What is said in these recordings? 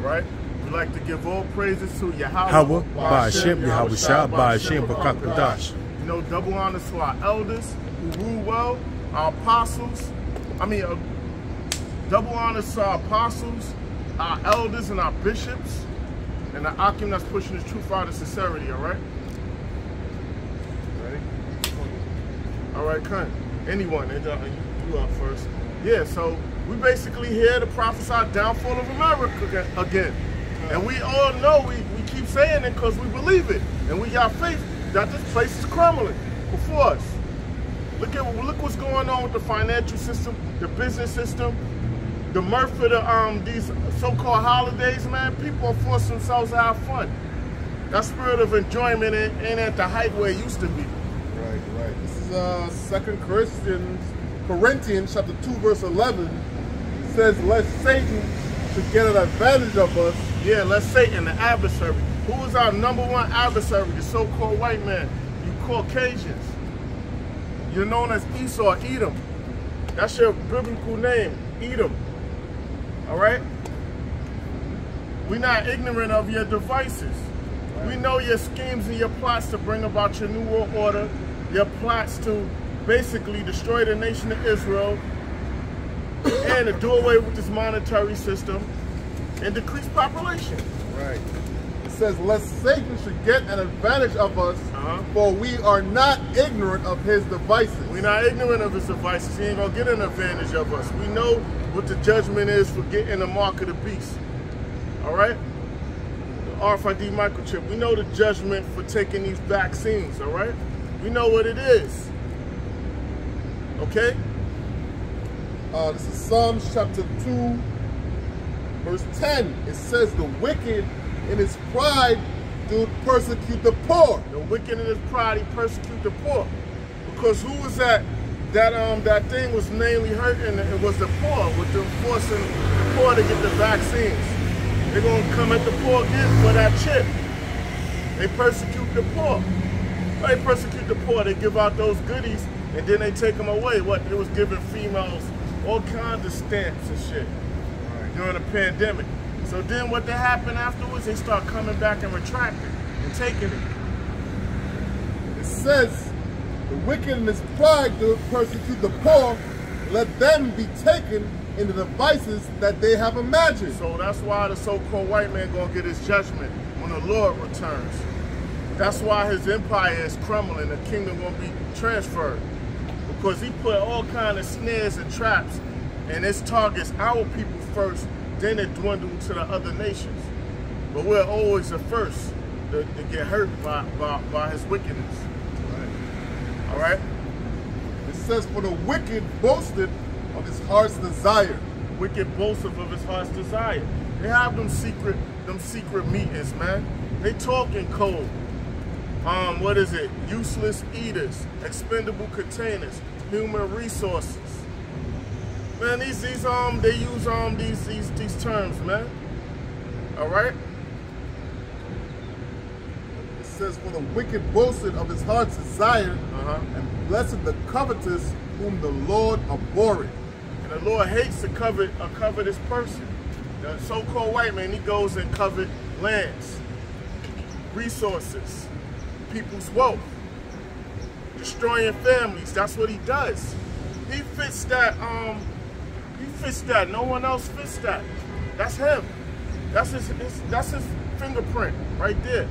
All right? We like to give all praises to Yahweh, Yahweh, Ba'ashem, Yahweh Shah, Ba'ashem, B'Kakadash. You know, double honor to our elders who rule well, our apostles. Double honor to our apostles, our elders, and our bishops, and the Akim that's pushing the truth out of sincerity, all right? Ready? All right, Khan. Anyone, you up first. Yeah, so we basically here to prophesy downfall of America again. And we all know, we keep saying it because we believe it. And we got faith that this place is crumbling before us. Look what's going on with the financial system, the business system, the mirth of these so-called holidays, man. People are forcing themselves to have fun. That spirit of enjoyment ain't at the height where it used to be. Right. This is 2 Corinthians chapter 2, verse 11. It says, lest Satan should get an advantage of us. Yeah, lest Satan, the adversary. Who is our #1 adversary? The so-called white man. You Caucasians. You're known as Esau, Edom. That's your biblical name, Edom. All right? We're not ignorant of your devices. Right. We know your schemes and your plots to bring about your new world order, your plots to basically destroy the nation of Israel and to do away with this monetary system and decrease population. Right. It says, lest Satan should get an advantage of us, for we are not ignorant of his devices. We're not ignorant of his devices. He ain't gonna get an advantage of us. We know what the judgment is for getting the mark of the beast. All right? The RFID microchip. We know the judgment for taking these vaccines, all right? We know what it is. Okay? This is Psalms chapter 2, verse 10. It says, the wicked in his pride do persecute the poor. The wicked in his pride, he persecute the poor. Because who was that? That thing was mainly hurting. It was the poor, with them forcing the poor to get the vaccines. They're gonna come at the poor again for that chip. They persecute the poor. They persecute the poor. They give out those goodies and then they take them away. What? It was giving females all kinds of stamps and shit during the pandemic. So then what happened afterwards, they start coming back and retracting and taking it. It says, the wicked in his pride do persecute the poor, let them be taken in the devices that they have imagined. So that's why the so-called white man gonna get his judgment when the Lord returns. That's why his empire is crumbling, the kingdom gonna be transferred. Because he put all kinds of snares and traps, and it targets our people first, then it dwindled to the other nations. But we're always the first to get hurt by his wickedness. Right. All right? It says, for the wicked boasted of his heart's desire. Wicked boasted of his heart's desire. They have them secret meetings, man. They talk in code. What is it? Useless eaters, expendable containers, human resources. Man, they use these terms, man. All right. It says, for the wicked boasted of his heart's desire, and blessed the covetous, whom the Lord abhorreth. And the Lord hates a covetous person. The so-called white man, he goes and covet lands, resources, people's wealth, destroying families. That's what he does. He fits that. He fits that. No one else fits that. That's him. That's his fingerprint right there.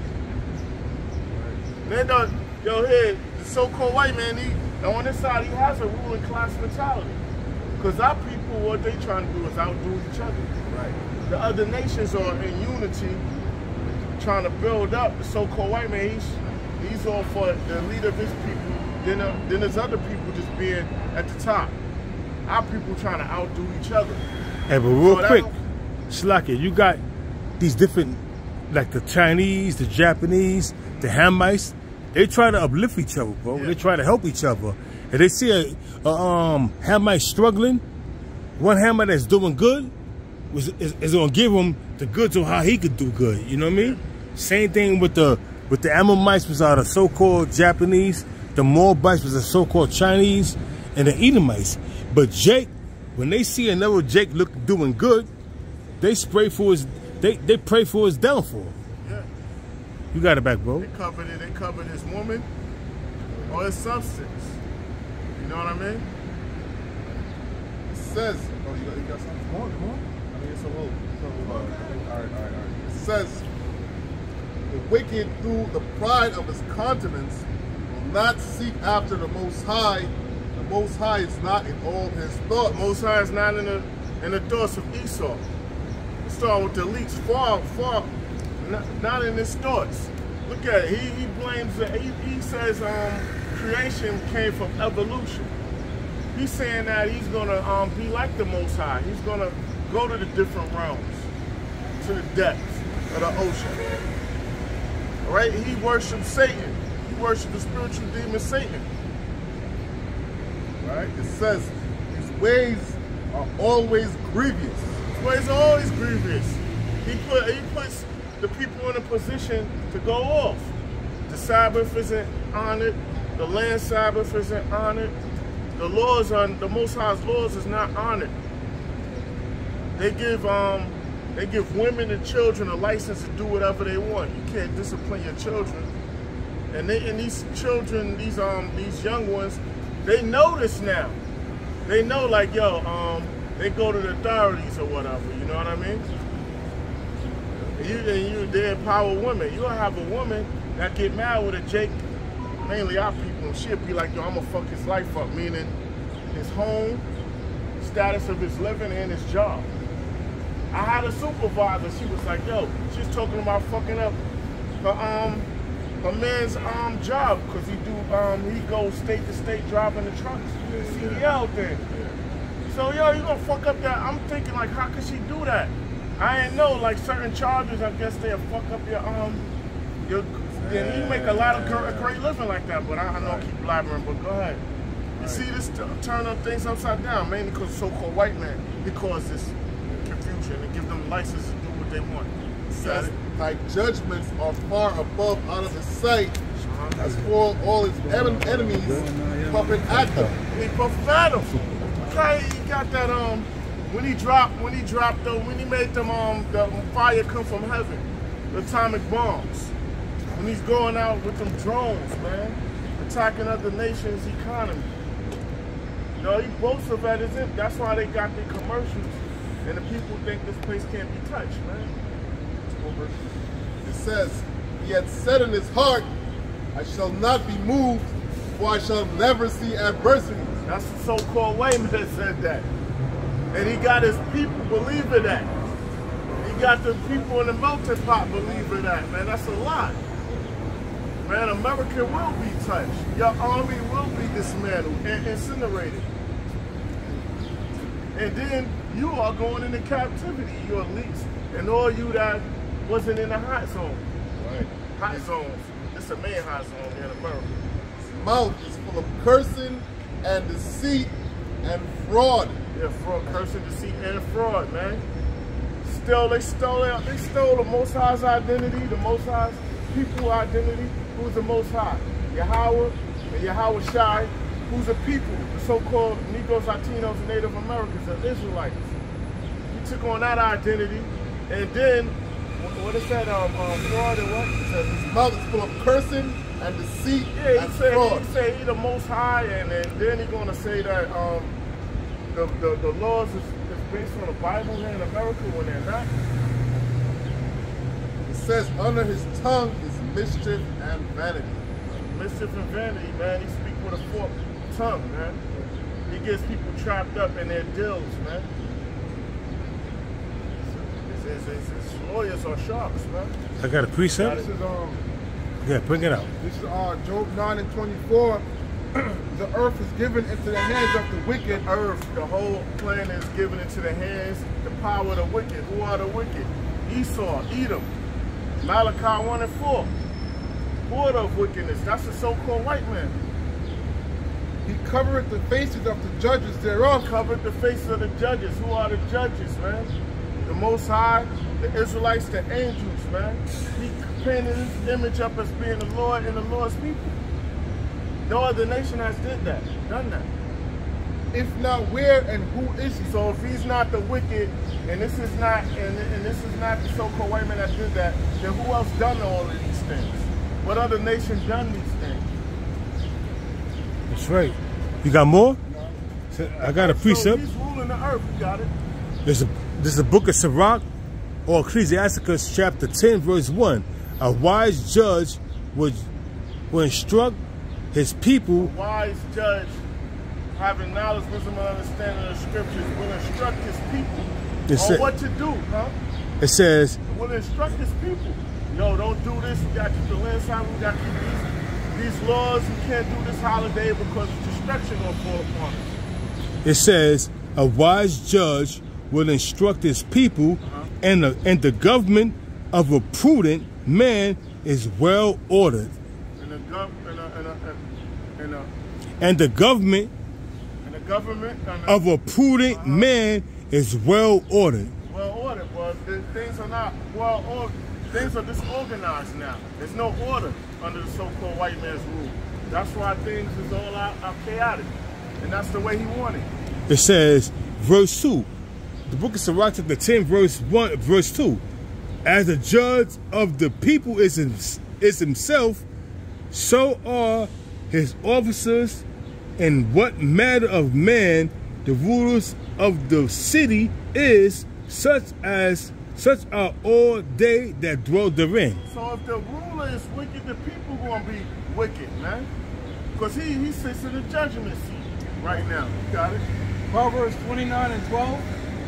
And then the so-called white man, on this side, he has a ruling class mentality. Because our people, what they trying to do is outdo each other. Right. The other nations are in unity, trying to build up. The so-called white man, he's all for the leader of his people. Then there's other people just being at the top. Our people trying to outdo each other. Hey, but real quick, Shlaki, you got these different, like the Chinese, the Japanese, the Hamites. They try to uplift each other, bro. Yeah. They try to help each other. And they see a Hamite struggling, one Hamite that's doing good is gonna give him the goods on how he could do good. You know what I mean? Yeah. Same thing with the Ammonites, was the so-called Japanese. The Moabites was the so-called Chinese, and the Edomites. But Jake, when they see another Jake doing good, they spray for They pray for his downfall. Yeah. You got it back, bro. They covered his woman or his substance. You know what I mean? It says, oh, you got something? Come on. I mean, it's a little all right. It says, the wicked through the pride of his countenance will not seek after the Most High. The Most High is not in all his thoughts. The Most High is not in the thoughts of Esau. Start with the least, far, not in his thoughts. Look at it. He blames it. He says creation came from evolution. He's saying that he's gonna be like the Most High. He's gonna go to the different realms, to the depths of the ocean. All right? He worships Satan. He worships the spiritual demon Satan. Right? It says his ways are always grievous. His ways are always grievous. He puts the people in a position to go off. The Sabbath isn't honored. The land Sabbath isn't honored. The laws on the Most High's laws is not honored. They give women and children a license to do whatever they want. You can't discipline your children. And these children, these young ones, they know this now. They know, like, yo, they go to the authorities or whatever. You know what I mean? They empower women. You'll have a woman that get mad with a Jake, mainly our people, and she'll be like, yo, I'm gonna fuck his life up, meaning his home, status of his living, and his job. I had a supervisor, she was like, yo, she's talking about fucking up her man's job, because he goes state to state driving the trucks, CDL thing. So, yo, you gonna fuck up that? I'm thinking, like, how could she do that? I ain't know, like, certain charges, I guess they'll fuck up your you make a lot of great living like that, but I know I keep blabbering, but go ahead. You see this turn up things upside down, mainly because the so-called white man, he caused this confusion and give them license to do what they want. It says, thy judgments are far above out of his sight, as for all his enemies puffing at them. He puffing at them. Okay, he got that when he made them the fire come from heaven, the atomic bombs. When he's going out with them drones, man, attacking other nations' economy. You know, he boasts of that, isn't? That's why they got the commercials, and the people think this place can't be touched, man. It says, he had said in his heart, I shall not be moved, for I shall never see adversity. That's the so-called white man that said that. And he got his people believing that. He got the people in the melting pot believing that, man. That's a lot. Man, America will be touched. Your army will be dismantled and incinerated. And then you are going into captivity, your elites, and all you that wasn't in the hot zone. Right. Hot zones. It's a main hot zone here in America. His mouth is full of cursing and deceit and fraud. Yeah, fraud, cursing, deceit, and fraud, man. They stole the Most High's identity, the Most High's people identity. Who's the Most High? Yahweh and Yahweh Shai. Who's the people? The so-called Negroes, Latinos, and Native Americans, the Israelites. He took on that identity, and then what is that? Fraud and what? He said his mouth is full of cursing and deceit and fraud. He said he the Most High, and then he's gonna say that the laws is based on the Bible here in America when they're not. It says under his tongue is mischief and vanity. Mischief and vanity, man. He speaks with a forked tongue, man. He gets people trapped up in their deals, man. His lawyers are sharks, man. I got a precept. This is yeah, bring it out. This is Job 9:24. The earth is given into the hands of the wicked. The earth, the whole planet is given into the hands, the power of the wicked. Who are the wicked? Esau, Edom, Malachi 1 and 4. Board of wickedness. That's the so-called white man. He covereth the faces of the judges thereof. Covered the faces of the judges. Who are the judges, man? The Most High, the Israelites, the angels, man. He painted his image up as being the Lord and the Lord's people. No other nation has done that. If not, where and who is he? So if he's not the wicked, and this is not, and this is not the so-called white man that did that, then who else done all of these things? What other nation done these things? That's right. You got more? So I got a precept. So he's ruling the earth. You got it. There's a book of Sirach, or Ecclesiasticus chapter 10, verse 1. A wise judge would instruct his people. A wise judge, having knowledge, wisdom, and understanding of the scriptures, will instruct his people on what to do, huh? It says, will instruct his people. Yo, don't do this. We got to keep the land side. We got to keep these laws. We can't do this holiday because destruction will fall upon us. It says, a wise judge will instruct his people, and the government of a prudent man is well ordered. And the government of a prudent man is well ordered. Well ordered. Well, things are not well ordered. Things are disorganized now. There's no order under the so-called white man's rule. That's why things is all out chaotic. And that's the way he wanted. It says, verse 2. The book of Sirach, chapter 10, verse 2. As the judge of the people is himself, so are his officers. And what matter of man the rulers of the city is, such are all they that dwell therein. So if the ruler is wicked, the people gonna be wicked, man. Because he sits in the judgment seat right now. You got it? Proverbs 29 and 12.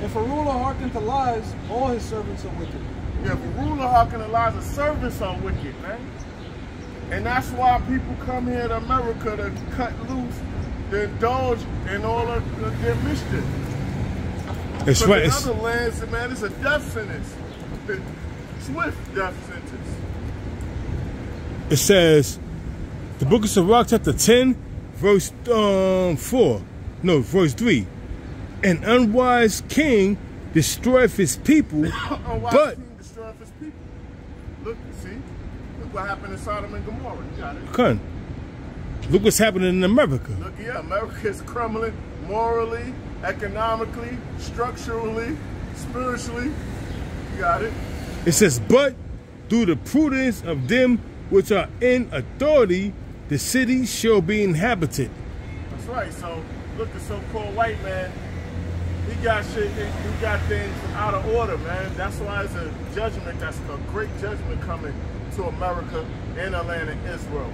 If a ruler hearken to lies, all his servants are wicked. Yeah, if a ruler hearken to lies, the servants are wicked, man. And that's why people come here to America to cut loose, to indulge in all of their mischief. That's right. In other lands, man, it's a death sentence. Swift death sentence. It says, the book of Sirach, chapter 10, verse 3. An unwise king destroyeth his people, but king destroyeth his people. Look, see? Look what happened in Sodom and Gomorrah. You got it. Look what's happening in America. Look, yeah, America is crumbling morally, economically, structurally, spiritually. You got it. It says, but through the prudence of them which are in authority, the city shall be inhabited. That's right. So look, the so-called white man, he got shit, he got things out of order, man. That's why it's a judgment, that's a great judgment coming to America and the land of Israel.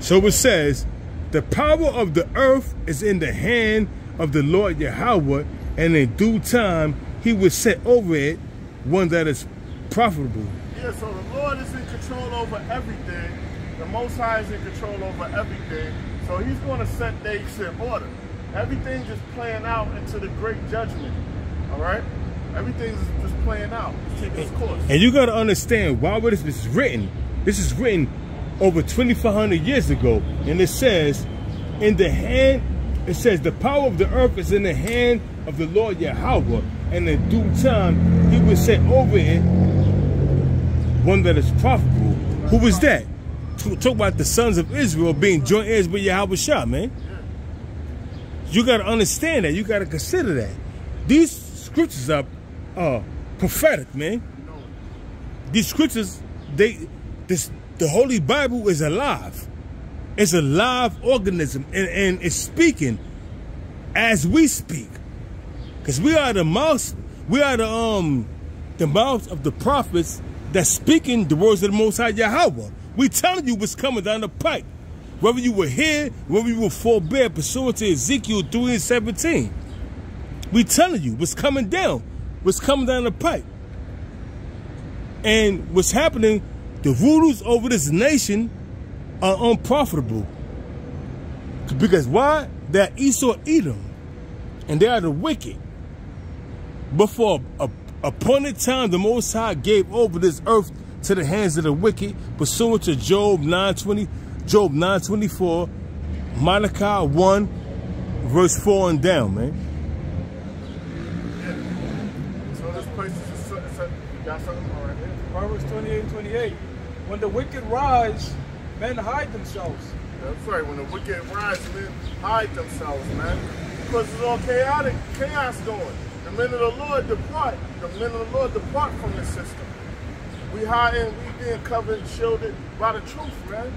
So it says, the power of the earth is in the hand of the Lord Yahweh, and in due time he will set over it one that is profitable. Yeah, so the Lord is in control over everything. The Most High is in control over everything. So he's going to set things in order. Everything's just playing out into the great judgment. All right? Everything's just playing out. It's taking its course. And you got to understand why this is written. This is written over 2,500 years ago. And it says, in the hand, it says, the power of the earth is in the hand of the Lord Yahweh. And in due time, he will set over it one that is profitable. Who was that? Talk about the sons of Israel being joint heirs with Yahweh Shah, man. You got to understand that. You got to consider that. These scriptures are prophetic, man. These scriptures, the Holy Bible is alive. It's a live organism, and it's speaking as we speak. Because we are the mouth, the mouths of the prophets that's speaking the words of the Most High Yahweh. We telling you what's coming down the pike. Whether you were here, whether you will forbear, pursuant to Ezekiel 3:17. We telling you what's coming down the pipe. And what's happening, the rulers over this nation are unprofitable. Because why? They're Esau, Edom, and they are the wicked. But for a appointed time, the Most High gave over this earth to the hands of the wicked, pursuant to Job 9:24, Malachi 1, verse 4 and down, man. Yeah. So this place is you got something right here? Proverbs 28:28. When the wicked rise, men hide themselves, That's right. When the wicked rise, men hide themselves, man. Because it's all chaotic, chaos going. The men of the Lord depart. The men of the Lord depart from the system. We hiding, we being covered and shielded by the truth, man.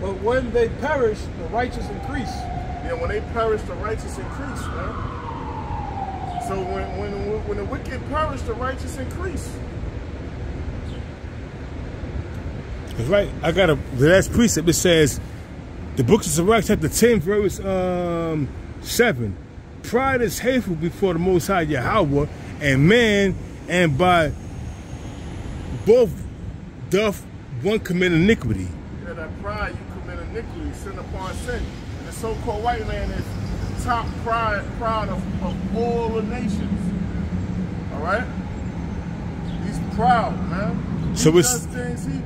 But when they perish, the righteous increase. Yeah, when they perish, the righteous increase, man. So when the wicked perish, the righteous increase. That's right. I got the last precept. It says, the book of Sirach, chapter 10, verse 7. Pride is hateful before the Most High Yahweh, and man, and by both doth one commit iniquity. Yeah, that pride, you commit iniquity, sin upon sin. And the so-called white man is top proud of all the nations. All right? He's proud, man. So he it's does things he.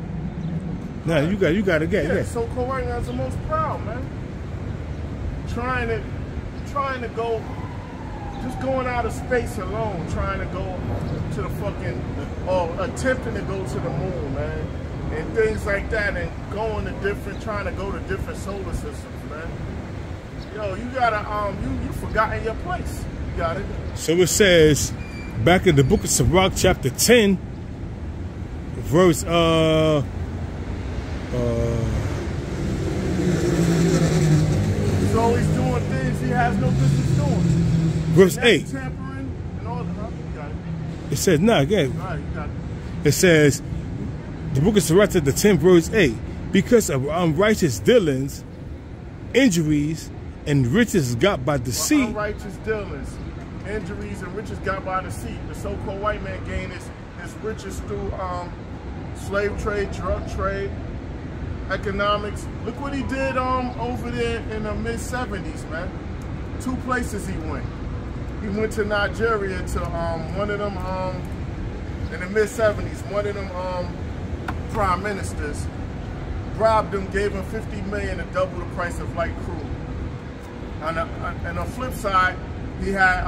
Nah, you got to get yeah. So-called white man's the most proud, man. Trying to go, just going out of space alone, trying to go to the fucking, or attempting to go to the moon, man, and things like that, and trying to go to different solar systems, man. Yo, you gotta, you forgotten your place. You got it. So it says, back in the book of Sirach, chapter 10, verse, he's always doing things he has no business doing. Verse 8. Tampering and all that. You got it. It says, nah, again. All right, you got it. It says, the book of Sirach, chapter 10, verse 8, because of unrighteous dealings, injuries, and riches got by deceit. Unrighteous dealings, injuries, and riches got by deceit. The so-called white man gained his riches through slave trade, drug trade, economics. Look what he did over there in the mid-70s, man. 2 places he went. He went to Nigeria to one of them in the mid-70s. One of them prime ministers robbed him, gave him $50 million to double the price of light crude. And on the flip side, he had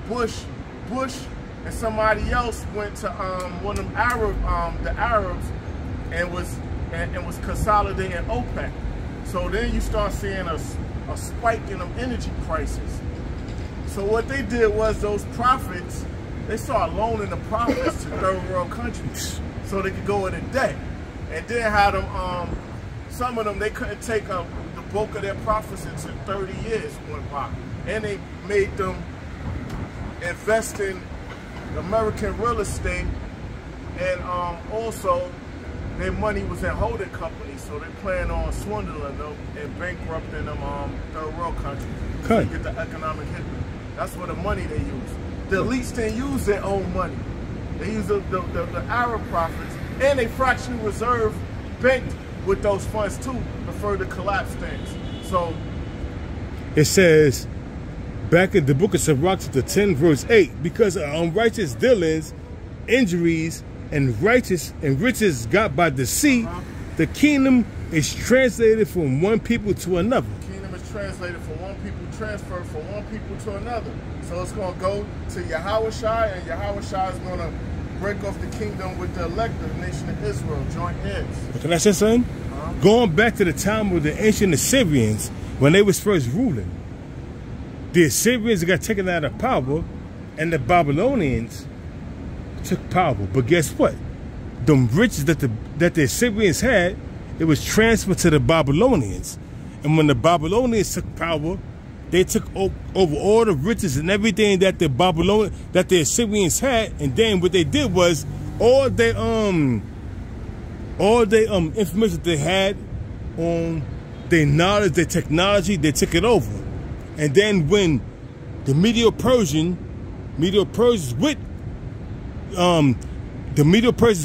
Bush and somebody else went to one of them the Arabs, and was consolidating OPEC. So then you start seeing a spike in them energy prices. So what they did was those profits, they started loaning the profits to third world countries so they could go into debt. And then had them, some of them, they couldn't take the bulk of their profits until 30 years went by. And they made them invest in American real estate, and also their money was in holding companies, so they plan on swindling them and bankrupting them third world countries. So they get the economic hit. That's what the money they use. The elites didn't use their own money. They use the Arab profits, and they fractionally reserve banked with those funds too to further collapse things. So it says, back in the book of Sirach, chapter 10, verse 8, because of unrighteous dealings, injuries, and riches got by deceit, the kingdom is translated from one people to another. The kingdom is translated from one people, transferred from one people to another. So it's going to go to Yahushua, and Yahushua is going to break off the kingdom with the elect of the nation of Israel, joint heads. Can I say something? Going back to the time of the ancient Assyrians, when they was first ruling, the Assyrians got taken out of power, and the Babylonians took power. But guess what? The riches that the Assyrians had, it was transferred to the Babylonians. And when the Babylonians took power, they took over all the riches and everything that the Assyrians had. And then what they did was all their information they had on their knowledge, their technology, they took it over. And then when the Medo-Persians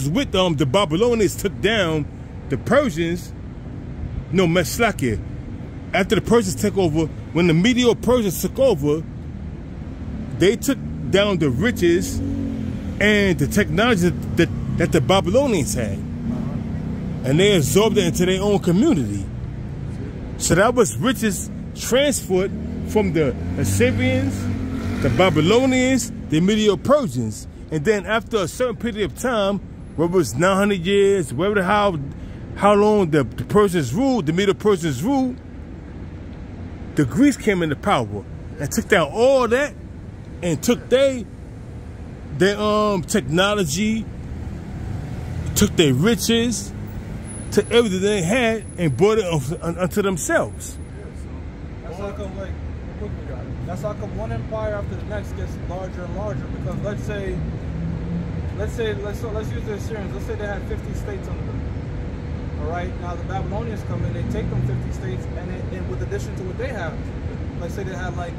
with the Babylonians took down the Persians, no, Meslakia. After the Persians took over, when the Medo-Persians took over, they took down the riches and the technology that the Babylonians had. And they absorbed it into their own community. So that was riches transferred from the Assyrians, the Babylonians, the Medo-Persians. And then after a certain period of time, whether it was 900 years, whatever how how long the Persians ruled, the Middle Persians ruled, the Greeks came into power and took down all that and took their technology, took their riches, took everything they had and brought it unto themselves. That's how come, that's how come one empire after the next gets larger and larger. Because let's use the Assyrians. Let's say they had 50 states under them. All right. Now the Babylonians come in, they take them 50 states, and with addition to what they have, let's say they had like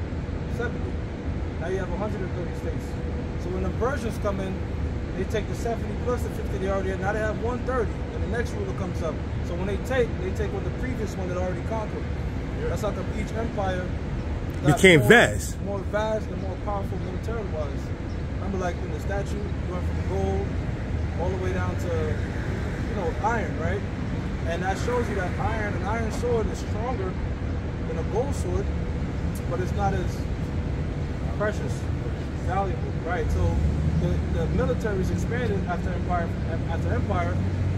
70. Now you have 130 states. So when the Persians come in, they take the 70 plus the 50 they already had. Now they have 130, and the next ruler comes up. So when they take what the previous one that already conquered. That's how come each empire became more vast and more powerful militarily-wise. Remember, like in the statue, you went from gold all the way down to, iron, right? And that shows you that an iron sword is stronger than a gold sword, but it's not as precious, valuable, right? So the military is expanded after empire,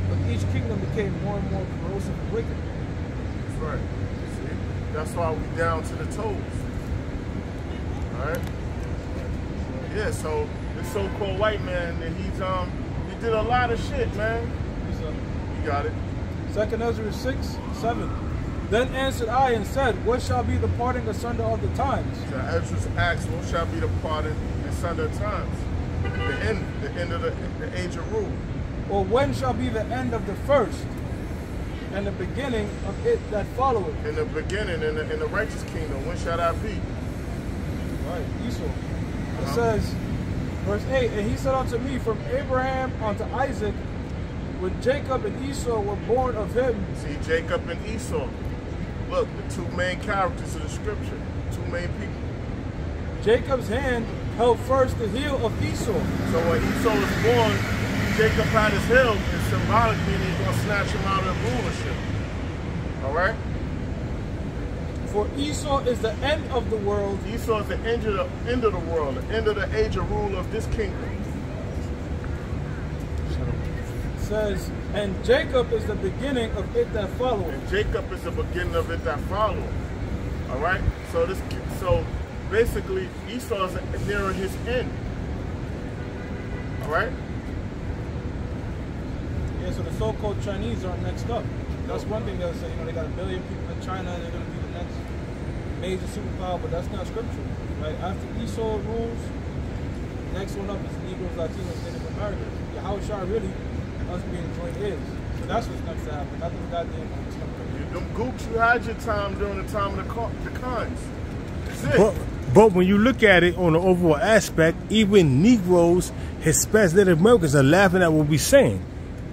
but each kingdom became more and more corrosive and wicked. That's right. See? That's why we down to the toes. Alright? Yeah, so the so-called white man, he did a lot of shit, man. You got it. 2nd Ezra 6:7. Then answered I and said, what shall be the parting asunder of the times? So Ezra asked, what shall be the parting asunder of times? The end of the age of rule. Or when shall be the end of the first, and the beginning of it that followeth? In the beginning, in the righteous kingdom, when shall that be? Right, Esau. It says, verse 8, and he said unto me, from Abraham unto Isaac, when Jacob and Esau were born of him. See, Jacob and Esau. Look, the two main characters of the scripture. Two main people. Jacob's hand held first the heel of Esau. So when Esau was born, Jacob had his heel, and symbolically he's going to snatch him out of rulership. All right? For Esau is the end of the world. Esau is the end of the world, the end of the age of rule of this kingdom. It says, and Jacob is the beginning of it that followeth. And Jacob is the beginning of it that followeth. All right? So basically, Esau is nearing his end. All right? Yeah, so the so-called Chinese are next up. That's one thing they'll say. They got 1 billion people in China, and they're going to be the next major superpower, but that's not scriptural. Right? After Esau rules, the next one up is Negroes, Latinos, Native Americans. Yahushua really us being joint is. So that's what's next to happen. Nothing goddamn else. Them gooks, you had your time during the time of the cons. That's it. But when you look at it on the overall aspect, even Negroes, Hispanics, Native Americans are laughing at what we're saying.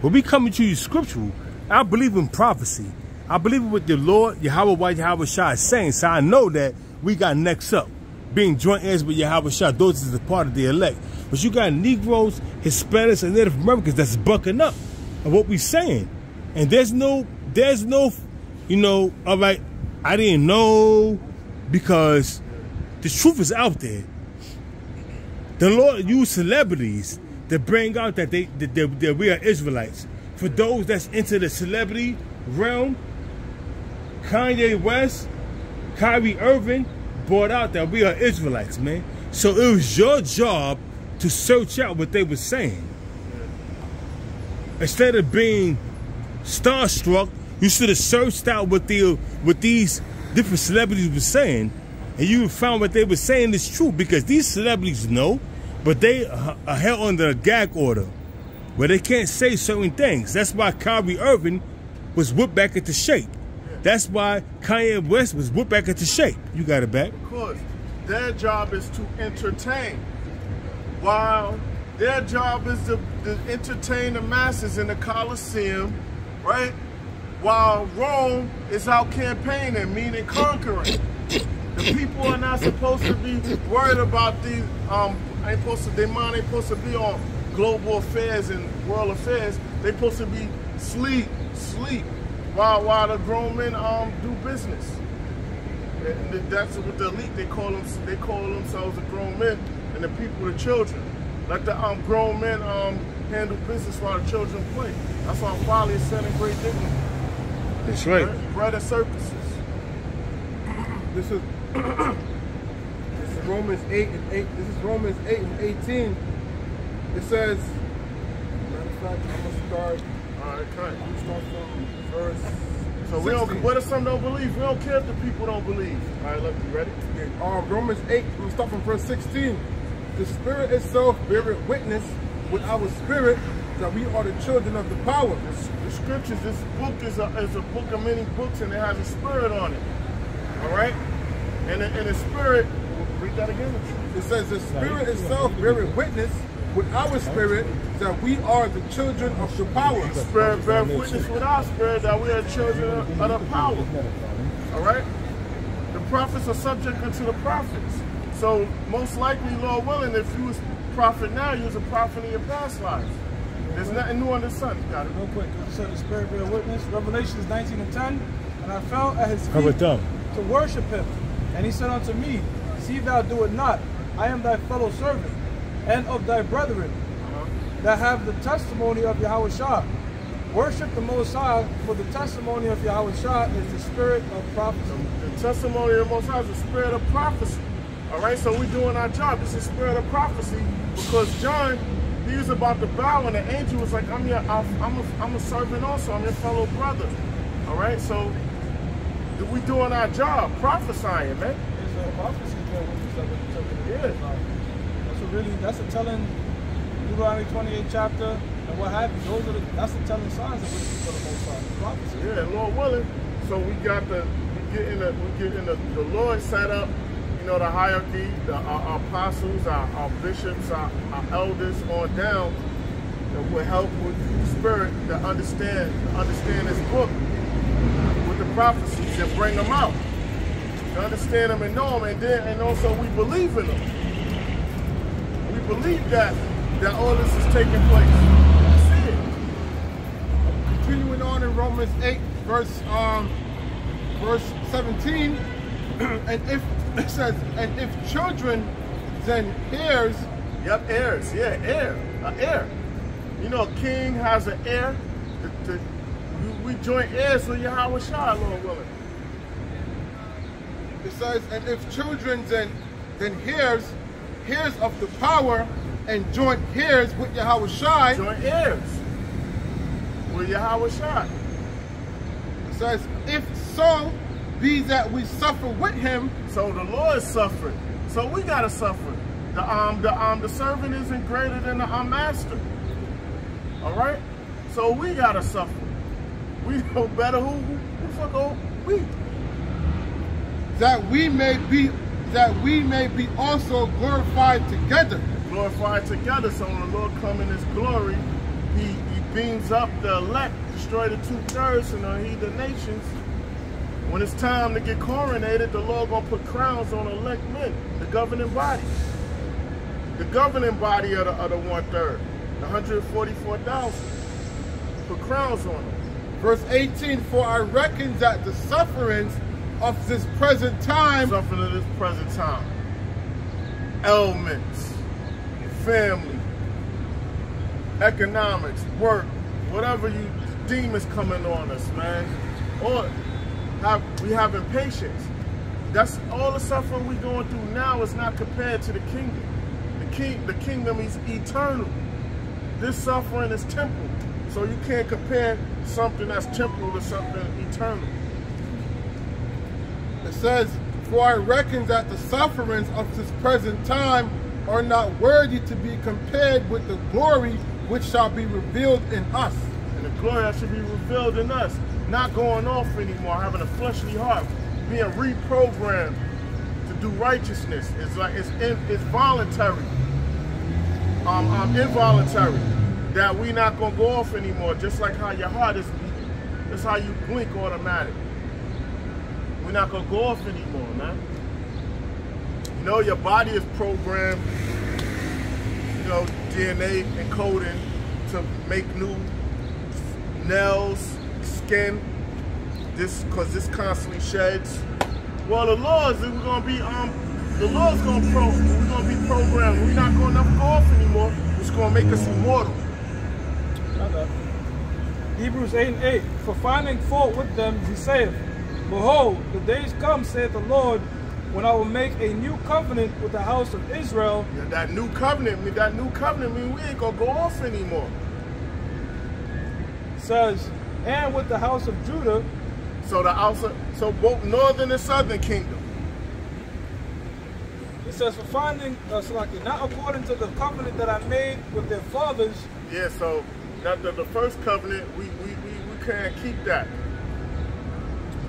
When we coming to you scriptural, I believe in prophecy. I believe in what the Lord, Yahweh Shah is saying. So I know that we got next up. Being joint heirs with Yahweh Shah, those is the part of the elect. But you got Negroes, Hispanics, and Native Americans that's bucking up of what we saying. And there's no, all right, I didn't know, because the truth is out there. The Lord used celebrities to bring out that that we are Israelites. For those that's into the celebrity realm, Kanye West, Kyrie Irving brought out that we are Israelites, man. So it was your job to search out what they were saying. Instead of being starstruck, you should have searched out what these different celebrities were saying, and you found what they were saying is true, because these celebrities know, but they are held under a gag order where they can't say certain things. That's why Kyrie Irving was whipped back into shape. That's why Kanye West was whipped back into shape. You got it back. Of course. Their job is to entertain. While their job is to entertain the masses in the Colosseum, right? While Rome is out campaigning, meaning conquering. The people are not supposed to be worried about these, their mind ain't supposed to be on global affairs and world affairs. They supposed to be sleep, while the grown men do business. And that's what the elite, they call themselves the grown men, and the people the children. Let the grown men handle business while the children play. That's why folly is set in great dignity. That's right. Bread and circuses. This is Romans 8 and 8. This is Romans 8 and 18. It says, matter of fact, I'm gonna start. All right, okay. I'm gonna start from verse. So we don't. What if some don't believe? We don't care if the people don't believe. All right, look, you ready? Romans 8. We'll start from verse 16. The Spirit itself beareth witness with our spirit that we are the children of the power. The scriptures. This book is a book of many books, and it has a spirit on it. All right, and the spirit. Read that again. It says the Spirit itself beareth witness with our spirit that we are the children of the power. The Spirit bear witness with our spirit that we are children of the power. All right? The prophets are subject unto the prophets. So most likely, Lord willing, if you was a prophet now, you was a prophet in your past lives. There's nothing new under the sun. You got it. Real quick, it said the Spirit bear witness. Revelations 19 and 10. And I fell at his feet to worship him. And he said unto me, see thou do it not. I am thy fellow servant, and of thy brethren, that have the testimony of Yahweh Shah. Worship the Most High, for the testimony of Yahweh Shah is the spirit of prophecy. The testimony of the Most High is the spirit of prophecy. All right, so we're doing our job. This is the spirit of prophecy, because John, he was about to bow, and the angel was like, I'm a servant also. I'm your fellow brother. All right, so we doing our job, prophesying, man. It's a prophecy. Yeah. That's a telling Deuteronomy 28 chapter and what have you. That's the telling signs of what for the Most High. Prophecy. Yeah, Lord willing. So we getting the Lord set up, you know, the hierarchy, our apostles, our bishops, our elders on down, that will help with the spirit to understand this book with the prophecies and bring them out. To understand them and know them, and also we believe in them. We believe that all this is taking place. See it. Continuing on in Romans 8, verse 17, and if it says, and if children, then heirs. Yep, heirs. Yeah, an heir. You know, a king has an heir. We joint heirs with Yahweh Shah, Lord willing. It says, and if children, then heirs of the power, and joint heirs with Yahweh Shai. Joint heirs with Yahweh Shai. It says, if so be that we suffer with him. So the Lord suffered. So we gotta suffer. The servant isn't greater than the master. All right. So we gotta suffer. We know better. Who fuck all we. That we may be also glorified together. Glorified together. So when the Lord come in his glory, he beams up the elect, destroy the 2/3 and heed the nations. When it's time to get coronated, the Lord gonna put crowns on elect men, the governing body. The governing body of the 1/3, the 144,000. Put crowns on them. Verse 18, for I reckon that the sufferings of this present time. Suffering of this present time. Ailments, family, economics, work, whatever you demons coming on us, man. Or we having patience. That's all the suffering we going through now is not compared to the kingdom. The kingdom is eternal. This suffering is temporal. So you can't compare something that's temporal to something eternal. It says, for I reckon that the sufferings of this present time are not worthy to be compared with the glory which shall be revealed in us. And the glory that should be revealed in us. Not going off anymore, having a fleshly heart, being reprogrammed to do righteousness. It's like it's voluntary. Involuntary. That we not gonna go off anymore, just like how your heart is beating. That's how you blink automatic. We're not gonna go off anymore, man. You know, your body is programmed, you know, DNA encoding to make new nails, skin, because this constantly sheds. Well, the laws we're gonna be we're gonna be programmed. We're not gonna never go off anymore. make us immortal. Hebrews 8:8. For finding fault with them, he saith, Behold, the days come, saith the Lord, when I will make a new covenant with the house of Israel. Yeah, that new covenant mean we ain't gonna go off anymore. Says, and with the house of Judah. So both northern and southern kingdom. It says, for finding not according to the covenant that I made with their fathers. Yeah, so that the first covenant we can't keep that.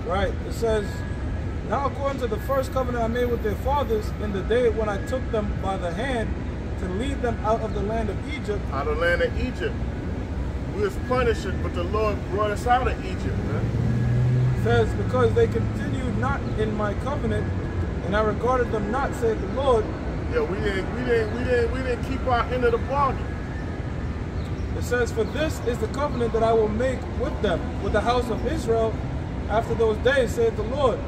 Right. It says, not according to the first covenant I made with their fathers in the day when I took them by the hand to lead them out of the land of Egypt. Out of the land of Egypt. We was punished, but the Lord brought us out of Egypt, man. It says, because they continued not in my covenant, and I regarded them not, saith the Lord. Yeah, we didn't keep our end of the bargain. It says, for this is the covenant that I will make with them, with the house of Israel, after those days, saith the Lord.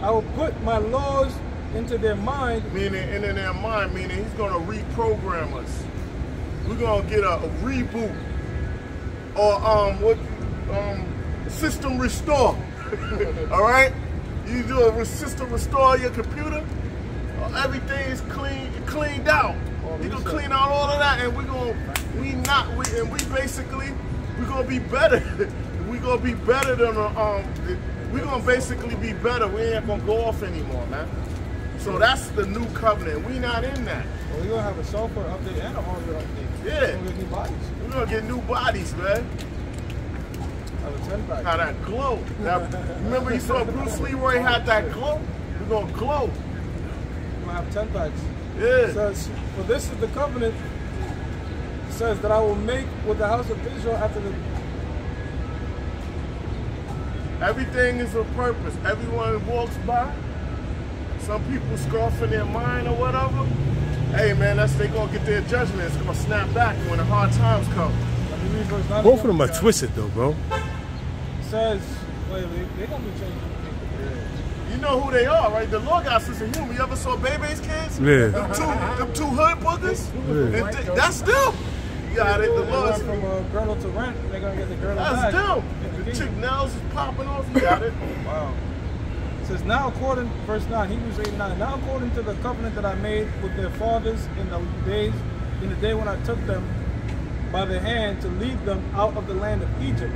I will put my laws into their mind. Meaning, into their mind, meaning he's going to reprogram us. We're going to get a reboot. Or, system restore. All right? You do a system restore your computer, everything is cleaned out. You can clean out all of that, and we're gonna be better. We're gonna be better than we're gonna basically be better. We ain't gonna go off anymore, man. So that's the new covenant. We not in that. Well, we're gonna have a software update and a hardware update. Yeah. We're gonna get new bodies. We're gonna get new bodies, man. How that glow. Remember you saw Bruce Leroy had that glow? We're gonna glow. We're gonna have 10 packs. Yeah. It says, for this is the covenant, it says, that I will make with the house of Israel after the... Everything is a purpose. Everyone walks by. Some people scoff in their mind or whatever. Hey man, they gonna get their judgment. It's gonna snap back when the hard times come. Both of them are twisted though, bro. It says, wait, they're gonna be changing. You know who they are, right? The Lord got a sense of humor. You ever saw Bebe's kids? Yeah. Them two hood boogers? Yeah. And that's them. You got it. The Lord's from girdle to rent. They're gonna get the girdle back. That's them. The chick nails is popping off. You got it. Wow. It says, now according, verse 9, Hebrews 8:9. Now according to the covenant that I made with their fathers in the day when I took them by the hand to lead them out of the land of Egypt,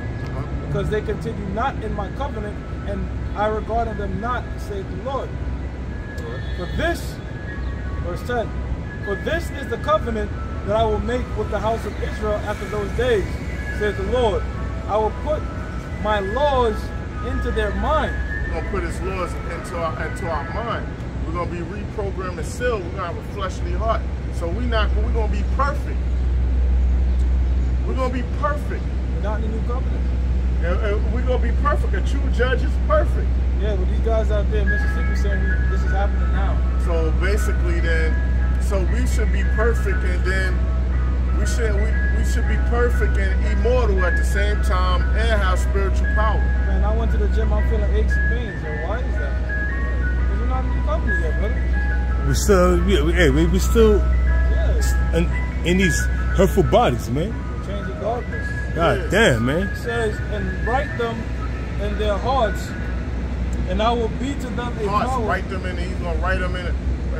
because they continue not in my covenant, and I regarded them not, saith the Lord. For this, verse 10, for this is the covenant that I will make with the house of Israel after those days, saith the Lord. I will put my laws into their mind. We're going to put his laws into our mind. We're going to be reprogrammed and sealed. We're going to have a fleshly heart. So we're going to be perfect. We're going to be perfect. We're not in the new covenant. And we're going to be perfect. A true judge is perfect. Yeah, but these guys out there in Mississippi saying this is happening now. So basically then, so we should be perfect, and then we should be perfect and immortal at the same time and have spiritual power. Man, I went to the gym, I'm feeling aches and pains. Yo, why is that? Because we're not in the new covenant yet, brother. We still in these hurtful bodies, man. Change the darkness. God damn, man. It says, and write them in their hearts, and I will be to them a power. Write them in. He's gonna write them in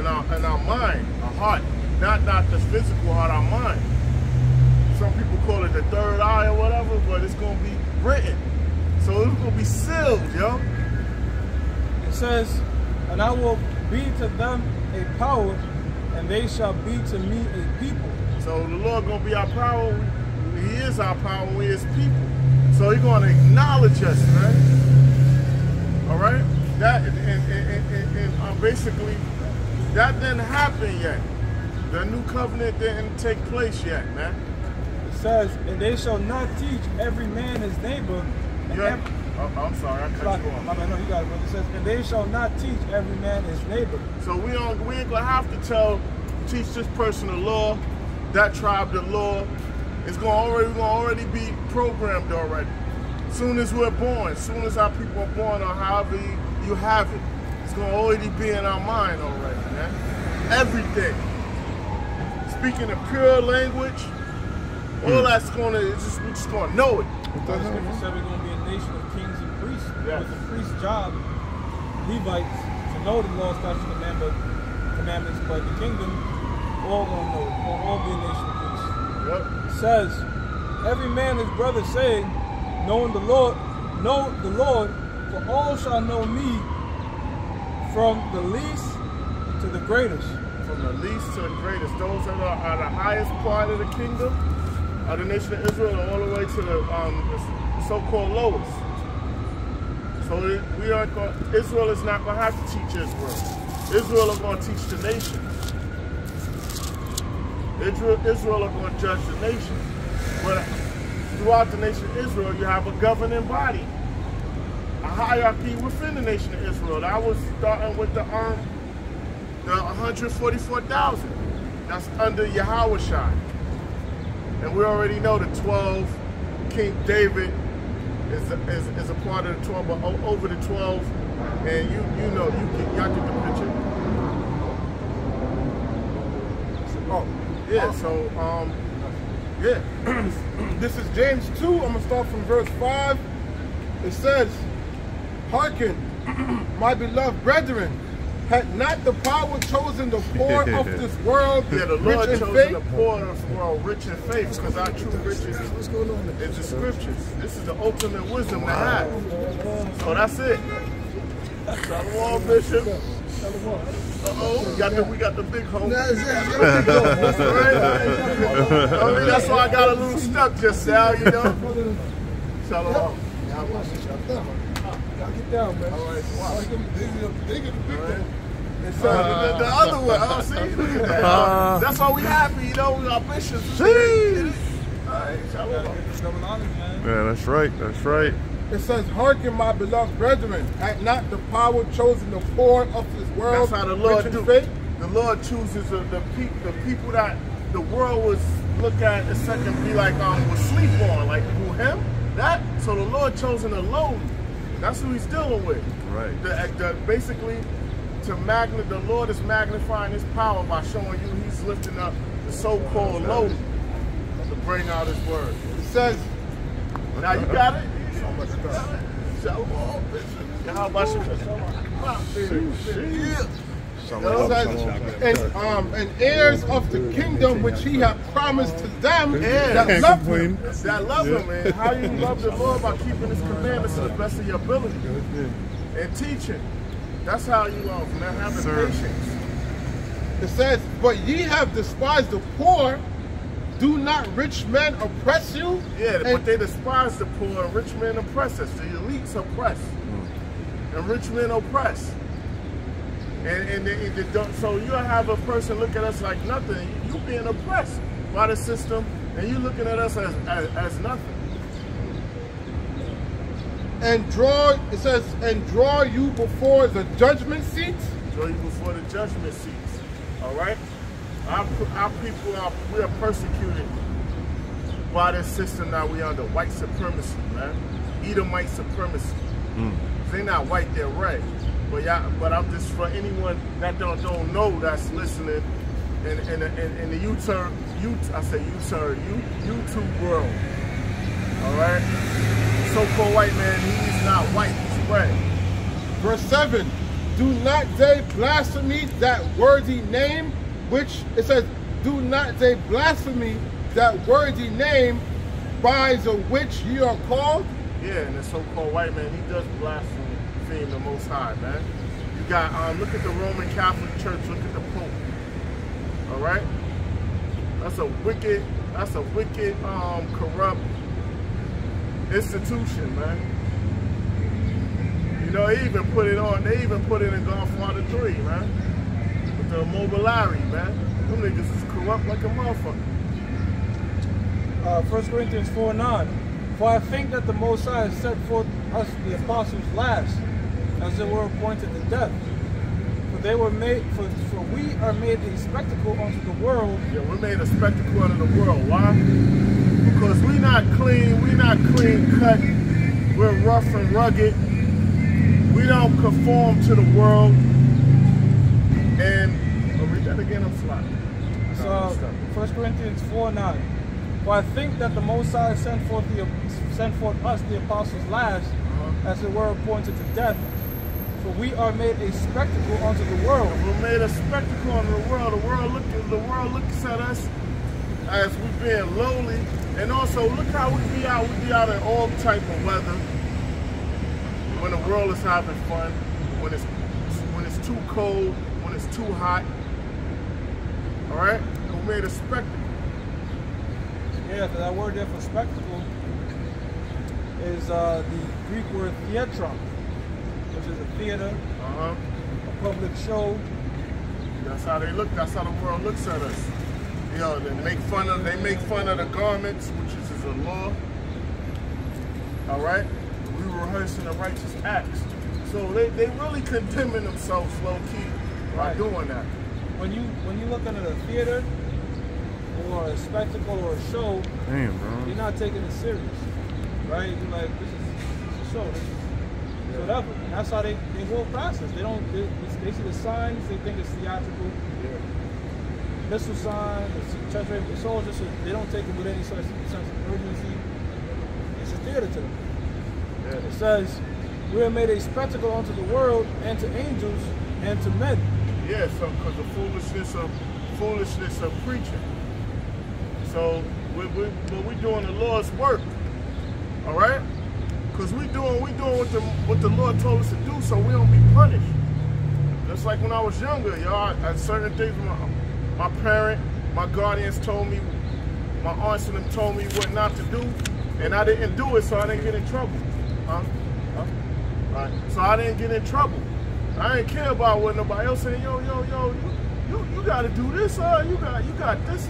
our mind, our heart, not the physical heart, our mind. Some people call it the third eye or whatever, but it's gonna be written. So it's gonna be sealed, yo. It says, and I will be to them a power, and they shall be to me a people. So the Lord gonna be our power. He is our power. We his people. So he's gonna acknowledge us, man. All right. That and basically that didn't happen yet. The new covenant didn't take place yet, man. It says, and they shall not teach every man his neighbor. I'm sorry, I cut you off. No, you got it, brother. It says, and they shall not teach every man his neighbor. So we ain't gonna have to teach this person the law, that tribe the law. It's gonna already be programmed already. Soon as we're born, soon as our people are born, or however you have it, it's gonna already be in our mind already, man. Everything. speaking a pure language, all that's gonna, we're just gonna know it. The scripture said we're going to be a nation of kings and priests. Yes. It was the priest's job, Levites, to know the law, statutes, commandments, but the kingdom, all going to know it. We'll all be a nation of priests. Yep. It says, every man his brother saying, know the Lord, for all shall know me from the least to the greatest. From the least to the greatest. Those that are the highest part of the kingdom, of the nation of Israel, all the way to the so-called lowest. So we are going. Israel is not going to have to teach Israel. Israel are going to teach the nations. Israel are going to judge the nations. But throughout the nation of Israel, you have a governing body, a hierarchy within the nation of Israel. That was starting with the 144,000. That's under Yahushua. And we already know the 12, King David is a part of the 12, but over the 12, and y'all get the picture. Oh, yeah. So yeah. This is James 2. I'm gonna start from verse 5. It says, "Hearken, my beloved brethren, had not the power chosen the poor of this world, yeah, the Lord rich in chosen faith?" the poor of this world rich in faith, because our true riches is the scriptures. This is the ultimate wisdom to have. So that's it. Shalom, Bishop. Uh-oh, we got the big home. Right? I mean, that's why I got a little stuck just now, you know. Shalom. Get down, man. All right. Wow. They get the big one. The other one, I don't see. Look at that. That's why we happy, you know. We got bishops. All right, shalom. Yeah, that's right. That's right. It says, "Hearken, my beloved brethren, had not the power chosen the poor of this world." That's how the Lord rich in do. faith? The Lord chooses the people that the world was look at a second, be like will sleep on, like who him that. So the Lord chosen the lowly. That's who He's dealing with. Right. Basically, the Lord is magnifying His power by showing you He's lifting up the so-called lowly to bring out His word. It says, now you got it. Shalom, Bishop. How about and heirs of the kingdom which He hath promised to them that love Him. That love Him, man. How you love the Lord? By keeping His commandments to the best of your ability and teaching. That's how you love, man. Having patience. It says, "But ye have despised the poor. Do not rich men oppress you?" Yeah, but they despise the poor, and rich men oppress us. The elites oppress, and rich men oppress. So you have a person look at us like nothing. You being oppressed by the system, and you looking at us as nothing. And it says, "And draw you before the judgment seats." Draw you before the judgment seats. All right. Our people we are persecuted by this system that we under white supremacy, man. Edomite supremacy. They're not white, they're red. But I'm just for anyone that don't know that's listening in the YouTube world. All right. So-called white man, he's not white, he's red. Verse 7. "Do not they blaspheme that worthy name?" Which it says, "Do not they blaspheme that worthy name by the which ye are called?" Yeah, and the so-called white man, he does blaspheme the Most High, man. You got look at the Roman Catholic Church, look at the Pope. All right, that's a wicked, corrupt institution, man. You know, they even put it in Godfather 3, man. With the Mobilari, man. Them niggas is corrupt like a motherfucker. 1 Corinthians 4:9. "For I think that the Most High has set forth us the apostles last, as it were appointed to death. For they were made, for we are made a spectacle unto the world." Yeah, we're made a spectacle unto the world. Why? Because we not clean cut. We're rough and rugged. We don't conform to the world. And read that again, I'm flying. It's 1 Corinthians 4:9. For I think that the Most High sent forth us, the apostles, last, as it were, appointed to death. For we are made a spectacle unto the world. We're made a spectacle unto the world. The world looks at us as we being lowly, and also look how we be out. We be out in all type of weather. When the world is having fun, when it's too cold, when it's too hot. All right, we made a spectacle. Yeah, that word there for spectacle is the Greek word theatron, which is a theater, a public show. That's how they look. That's how the world looks at us. You know, they make fun of the garments, which is a law. All right, we rehearsing the righteous acts. So they really condemning themselves low key by doing that. When you look at a theater or a spectacle or a show, damn, bro, you're not taking it serious, right? You're like, this is a show, this is whatever. And that's how they walk past us. They see the signs, they think it's theatrical. Yeah. Missile sign, the church rate, it's all just they don't take it with any sense of urgency. It's a theater to them. Yeah. It says, we are made a spectacle unto the world and to angels and to men. Yeah, so because the foolishness of preaching. So we're doing the Lord's work, all right? Because we doing what the Lord told us to do, so we don't be punished. Just like when I was younger, y'all, at certain things, my parent, my guardians told me, my aunts and them told me what not to do, and I didn't do it, so I didn't get in trouble. All right. So I didn't get in trouble. I didn't care about what nobody else saying. Yo, you got to do this, you got this.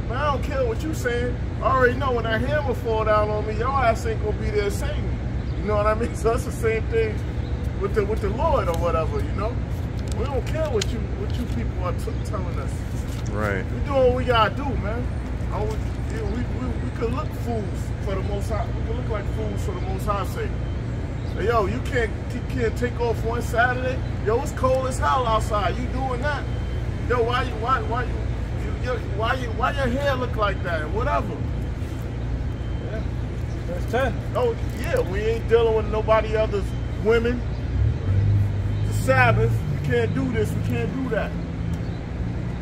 But I don't care what you saying. I already know when that hammer fall down on me, your ass ain't gonna be there to save me. You know what I mean? So that's the same thing with the Lord or whatever. You know, we don't care what you people are telling us. right? We doing what we gotta do, man. We could look fools for the Most High. We could look like fools for the Most High sake. Hey, yo, you can't take off one Saturday. Yo, it's cold as hell outside. You doing that? Yo, why your hair look like that? Whatever. Yeah. Verse 10. Oh yeah, we ain't dealing with nobody else's women. It's the Sabbath. We can't do this. We can't do that.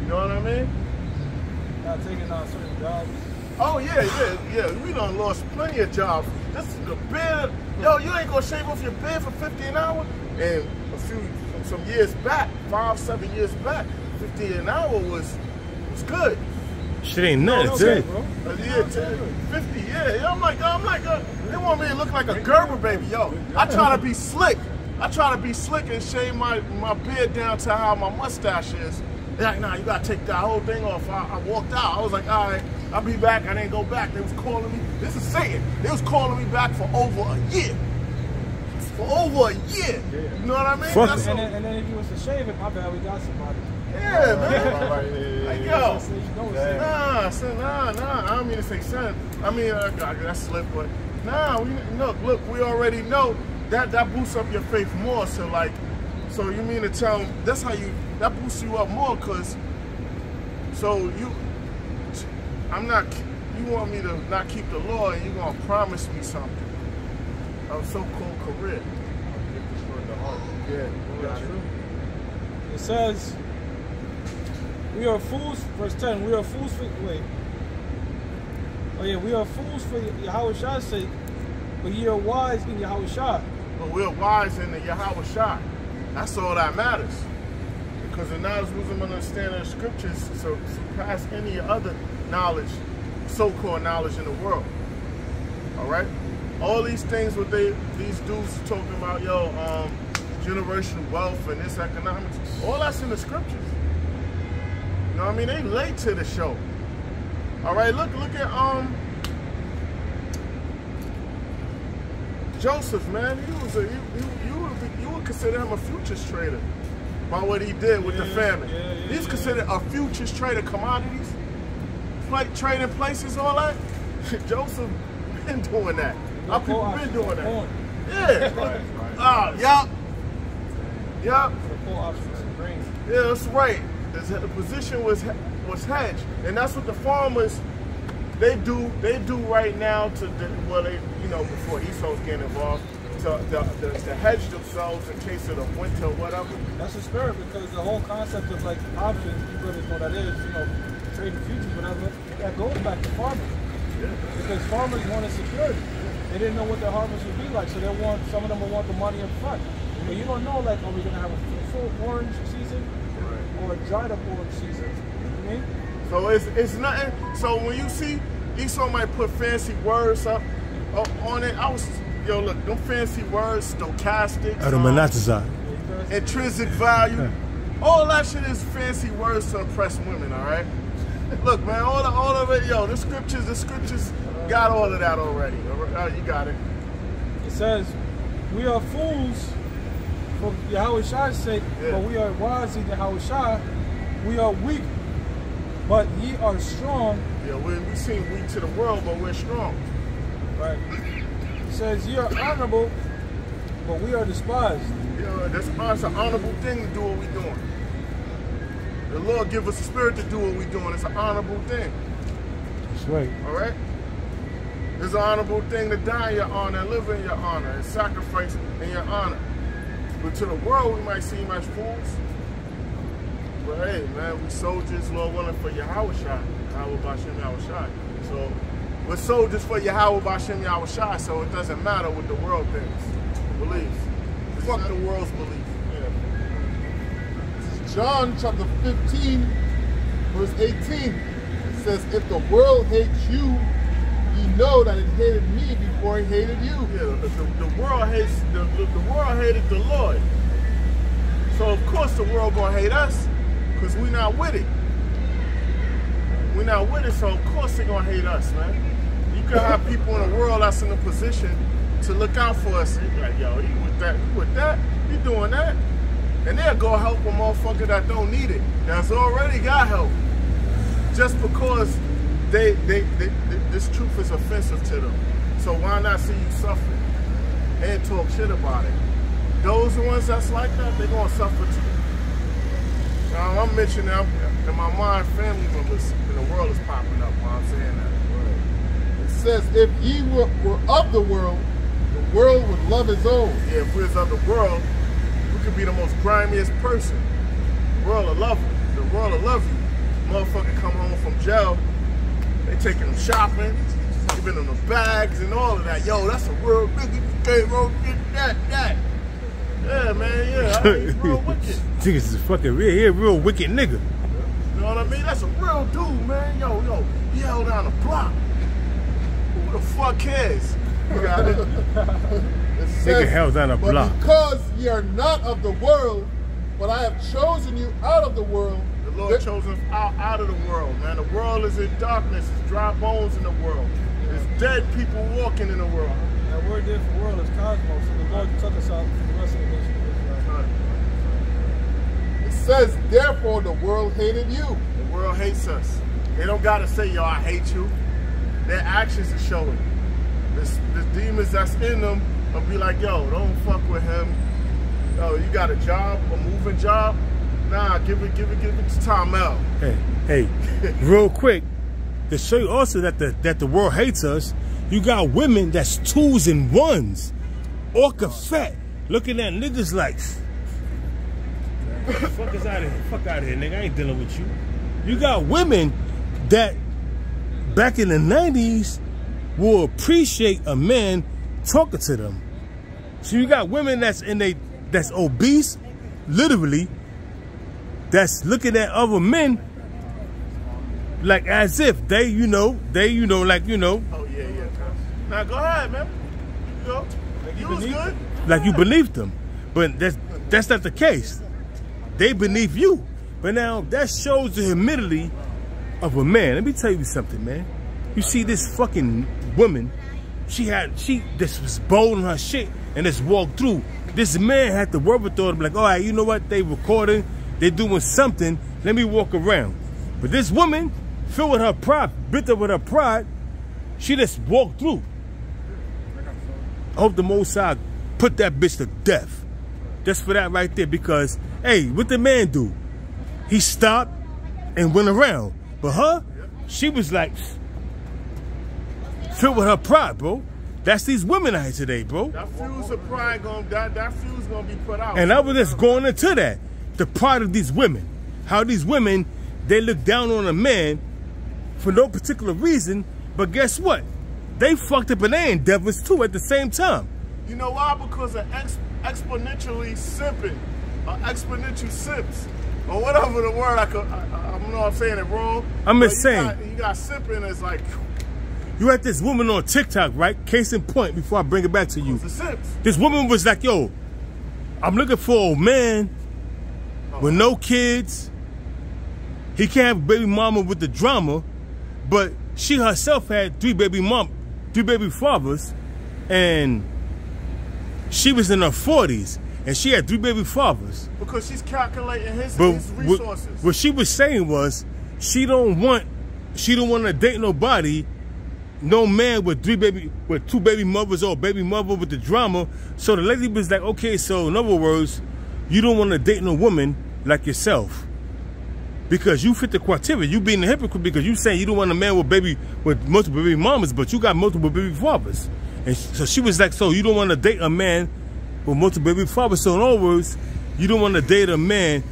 You know what I mean? Not taking on certain jobs. Oh yeah. We done lost plenty of jobs. This is the beard. Yo, you ain't gonna shave off your beard for $50 an hour. And some years back, 5-7 years back, $50 an hour was good. Shit ain't nothing, okay, bro. Yeah, 50. Yeah. I'm like, they want me to look like a Gerber baby, yo. I try to be slick. And shave my beard down to how my mustache is. They're like, nah, you gotta take that whole thing off. I walked out. I was like, all right, I'll be back. I didn't go back. They was calling me. This is Satan. They was calling me back for over a year. You know what I mean? And then if you was to shave it, my bad, we got somebody. Yeah, man. Like, yo. Nah. I don't mean to say son. I mean, that's slip, but nah, look, we already know that boosts up your faith more. So you mean to tell them that boosts you up more, cause you want me to not keep the law, and you gonna promise me something. A so-called career. Yeah, that's true. It says, we are fools, verse 10, we are fools for, we are fools for Yahweh's sake, but ye are wise in Yahweh's. But we're wise in the Yahweh. That's all that matters. Because the knowledge, wisdom, and understanding of scriptures surpass any other knowledge, so-called knowledge in the world. All right? All these things what these dudes are talking about, generational wealth and this economics, all that's in the scriptures. You know what I mean? They late to the show. All right, look at Joseph, man. You would consider him a futures trader by what he did with the famine. He's considered a futures trader, commodities, trading places, all that. Joseph been doing that. Our people been doing that. Yeah. Yup. Yeah, that's right. The position was was hedged, and that's what the farmers they do right now to well they before Esau's getting involved to hedge themselves in case of the winter or whatever. That's the spirit, because the whole concept of like options, you brothers know that is, trading futures, whatever, that goes back to farming. Yeah. Because farmers wanted security. They didn't know what their harvest would be like, so some of them will want the money up front. But you don't know, like, are we gonna have a full orange season or a dried up orange season? You know what I mean? So it's nothing. So when you see Esau might put fancy words up on it, look, them fancy words, stochastics, intrinsic value, all that shit is fancy words to impress women, all right? Look, man, all of it, the scriptures got all of that already. You got it. It says, we are fools for Yahweh Shai's sake, but we are wise in Yahweh Shai. We are weak, but ye are strong. Yeah, we seem weak to the world, but we're strong. Right. It says, ye are honorable, but we are despised. That's an honorable thing to do what we're doing. The Lord give us a spirit to do what we're doing. It's an honorable thing. That's right. All right? It's an honorable thing to die in your honor and live in your honor and sacrifice in your honor. But to the world, we might seem as fools. But hey, man, we soldiers, Lord willing, for Yahweh Shai. Yahweh Bashem Yahweh Shai. So we're soldiers for Yahweh Bashem Yahweh Shai, so it doesn't matter what the world thinks, believes. Fuck the world's belief. John chapter 15, verse 18. It says, if the world hates you, ye know that it hated me before it hated you. Yeah, the world hates the world hated the Lord. So of course the world gonna hate us, because we're not with it. We're not with it, so of course they're gonna hate us, man. You can have people in the world that's in a position to look out for us. And you're like, yo, you with that, you doing that. And they'll go help a motherfucker that don't need it, that's already got help. Just because this truth is offensive to them. So why not see you suffer and talk shit about it? Those ones that's like that, they're gonna suffer too. Now, I'm mentioning that in my mind, family members in the world is popping up while I'm saying that. It says, if ye were of the world would love his own. Yeah, if we was of the world, we could be the most grimiest person. The world will love you. The world will love you. Motherfucker come home from jail, they taking them shopping, giving them the bags and all of that. Yo, that's a real nigga. You came home, get that. Yeah, man, yeah. I mean, real wicked. Niggas is fucking real wicked nigga. You know what I mean? That's a real dude, man. Yo, he held down the block. Who the fuck cares? You got it. Nigga held down a block. But because ye are not of the world, but I have chosen you out of the world. The Lord chose us out of the world, man. The world is in darkness. It's dry bones in the world. There's dead people walking in the world. That word there for world is cosmos, so the Lord took us out from the rest of the nation. It says, therefore the world hated you. The world hates us. They don't gotta say, yo, I hate you. Their actions are showing. The demons that's in them will be like, yo, don't fuck with him. Yo, you got a job, a moving job? Nah, give it to Tom L. Hey, real quick, to show you also that the world hates us, you got women that's 2s and 1s, orca fat, looking at niggas like, fuck us out of here, fuck out of here, nigga, I ain't dealing with you. You got women that back in the 90s will appreciate a man talking to them. So you got women that's obese, literally, that's looking at other men like as if they, like, Oh, yeah. Now go ahead, man. Go. You was good. Like you beneath them. But that's not the case. They beneath you. But now that shows the humility of a man. Let me tell you something, man. You see this fucking woman, she this was bold in her shit and just walked through. This man had the wherewithal to be like, all right, you know what? They recording, they doing something. Let me walk around. But this woman, filled with her pride, bit up with her pride, she just walked through. I hope the Most High put that bitch to death. Just for that right there. Because, hey, what the man do? He stopped, and went around. But her, she was like filled with her pride, bro. That's these women out here today, bro. That fuse of pride that fuse gonna be put out. And I was just going into that. The pride of these women. How these women, they look down on a man for no particular reason, but guess what? They fucked up and they endeavors too at the same time. You know why? Because of exponentially simping, or exponential sips, or whatever the word I don't know if I'm saying it wrong. I'm just saying. You got simping is like. You had this woman on TikTok, right? Case in point, before I bring it back to you. The sips. This woman was like, yo, I'm looking for a man with no kids. He can't have a baby mama with the drama, but she herself had three baby fathers, and she was in her 40s, and she had 3 baby fathers. Because she's calculating his resources. What she was saying was, she don't want to date nobody, no man with 2 baby mothers or a baby mother with the drama. So the lady was like, okay, so in other words, you don't want to date no woman like yourself. Because you fit the criteria. You being a hypocrite because you saying you don't want a man with multiple baby mamas, but you got multiple baby fathers. And so she was like, so you don't want to date a man with multiple baby fathers. So in other words, you don't want to date a man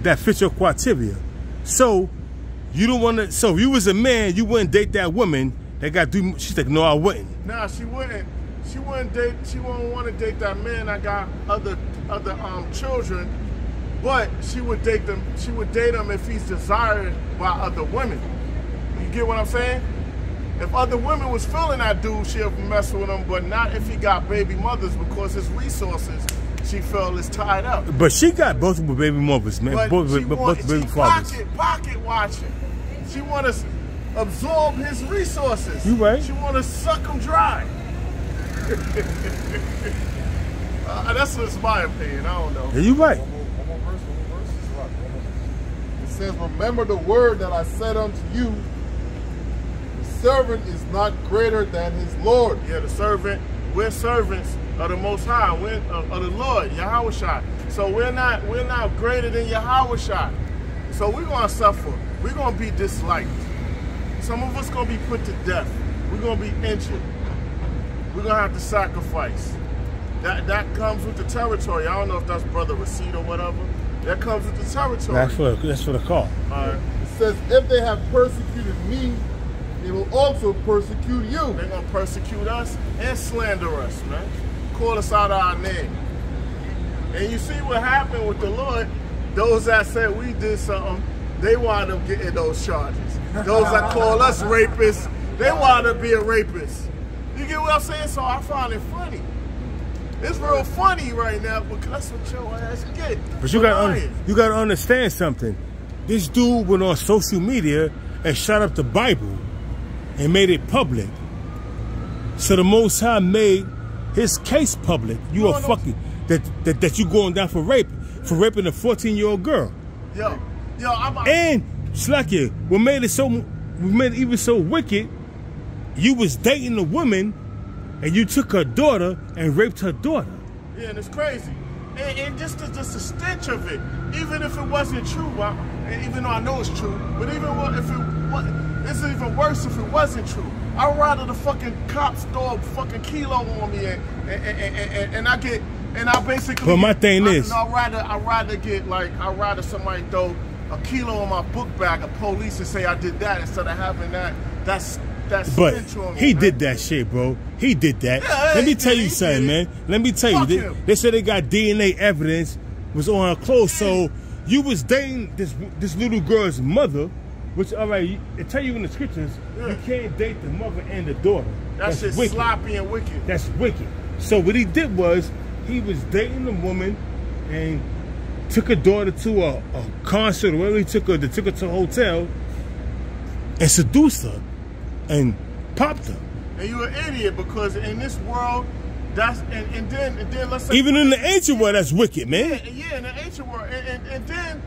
that fits your criteria. So you don't want to. So if you was a man, you wouldn't date that woman that got 3. She's like, no, I wouldn't. Nah, she wouldn't. She wouldn't date. She wouldn't want to date that man that got other children. But she would date them. She would date him if he's desired by other women. You get what I'm saying? If other women was feeling that dude, she'll mess with him, but not if he got baby mothers because his resources, she felt, is tied up. But she got both of her baby mothers, man. But both baby fathers. Pocket watching. She want to absorb his resources. You right. She want to suck him dry. That's just my opinion. I don't know. Yeah, you right. It says, remember the word that I said unto you, the servant is not greater than his Lord. Yeah, the servant, we're servants of the Most High, we're of the Lord, Yahushua. So we're not greater than Yahushua. So we're gonna suffer. We're gonna be disliked. Some of us gonna be put to death. We're gonna be injured. We're gonna have to sacrifice. That comes with the territory. I don't know if that's Brother Receipt or whatever. That comes with the territory. That's for the call. All right. It says, if they have persecuted me, they will also persecute you. They're going to persecute us and slander us, man. Call us out of our name. And you see what happened with the Lord? Those that said we did something, they wound up getting those charges. Those that call us rapists, they wound up being rapists. You get what I'm saying? So I find it funny. It's real funny right now because that's what your ass get. But you gotta understand something. This dude went on social media and shot up the Bible and made it public. So the Most High made his case public. You are fucking that you going down for raping a 14-year-old girl. Yo, and Slacky, what made it even so wicked, you was dating a woman and you took her daughter and raped her daughter. Yeah, and it's crazy. And just the stench of it, even if it wasn't true, even though I know it's true, but even if it was, it's even worse if it wasn't true. I'd rather the fucking cops throw a fucking kilo on me and I basically. But my thing is, I'd rather somebody throw a kilo on my book bag of police and say I did that instead of having that's but he did that shit, bro. He did that. Yeah, let me tell you something, man. Let me tell you. They said they got DNA evidence was on her clothes. So you was dating this little girl's mother, which, all right, it tell you in the scriptures, you can't date the mother and the daughter. That's just wicked. Sloppy and wicked. That's wicked. So what he did was he was dating the woman and took her daughter to a concert or wherever he took her. They took her to a hotel and seduced her and popped her. And you're an idiot because in this world, that's and then let's say even in the ancient world, that's wicked, man. Yeah, in the ancient world, and then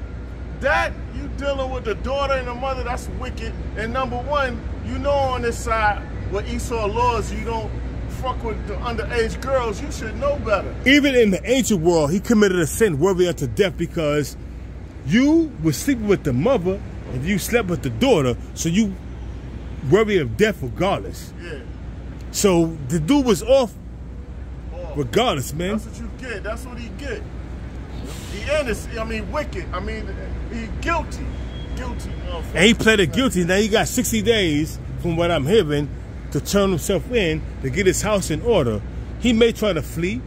that you dealing with the daughter and the mother, that's wicked. And number one, you know on this side with Esau laws, you don't fuck with the underage girls. You should know better. Even in the ancient world, he committed a sin worthy unto death because you were sleeping with the mother and you slept with the daughter, so you worry of death regardless. Yeah. So the dude was off regardless, man. That's what you get. That's what he get. He innocent. I mean, wicked. I mean, he guilty. Guilty, motherfucker. And he pled it guilty. Now he got 60 days, from what I'm hearing, to turn himself in, to get his house in order. He may try to flee.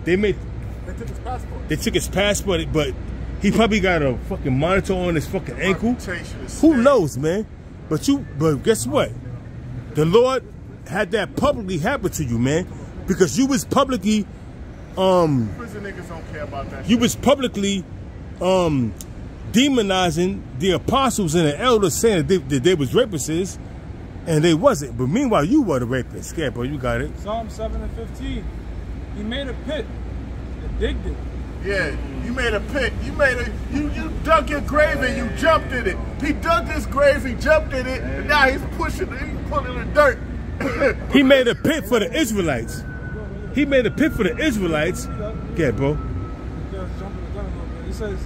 They took his passport. They took his passport, but he probably got a fucking monitor on his fucking ankle. Who knows, man? But guess what? The Lord had that publicly happen to you, man, because you was publicly prison niggas don't care about that. You was publicly demonizing the apostles and the elders, saying that they was rapists, and they wasn't. But meanwhile, you were the rapist. Yeah, bro, you got it. Psalm 7 and 15. He made a pit and digged it. Yeah, you made a pit. You dug your grave and you jumped in it. He dug this grave, he jumped in it, and now he's pushing it, he's pulling the dirt. He made a pit for the Israelites. He made a pit for the Israelites. Yeah, bro. It says,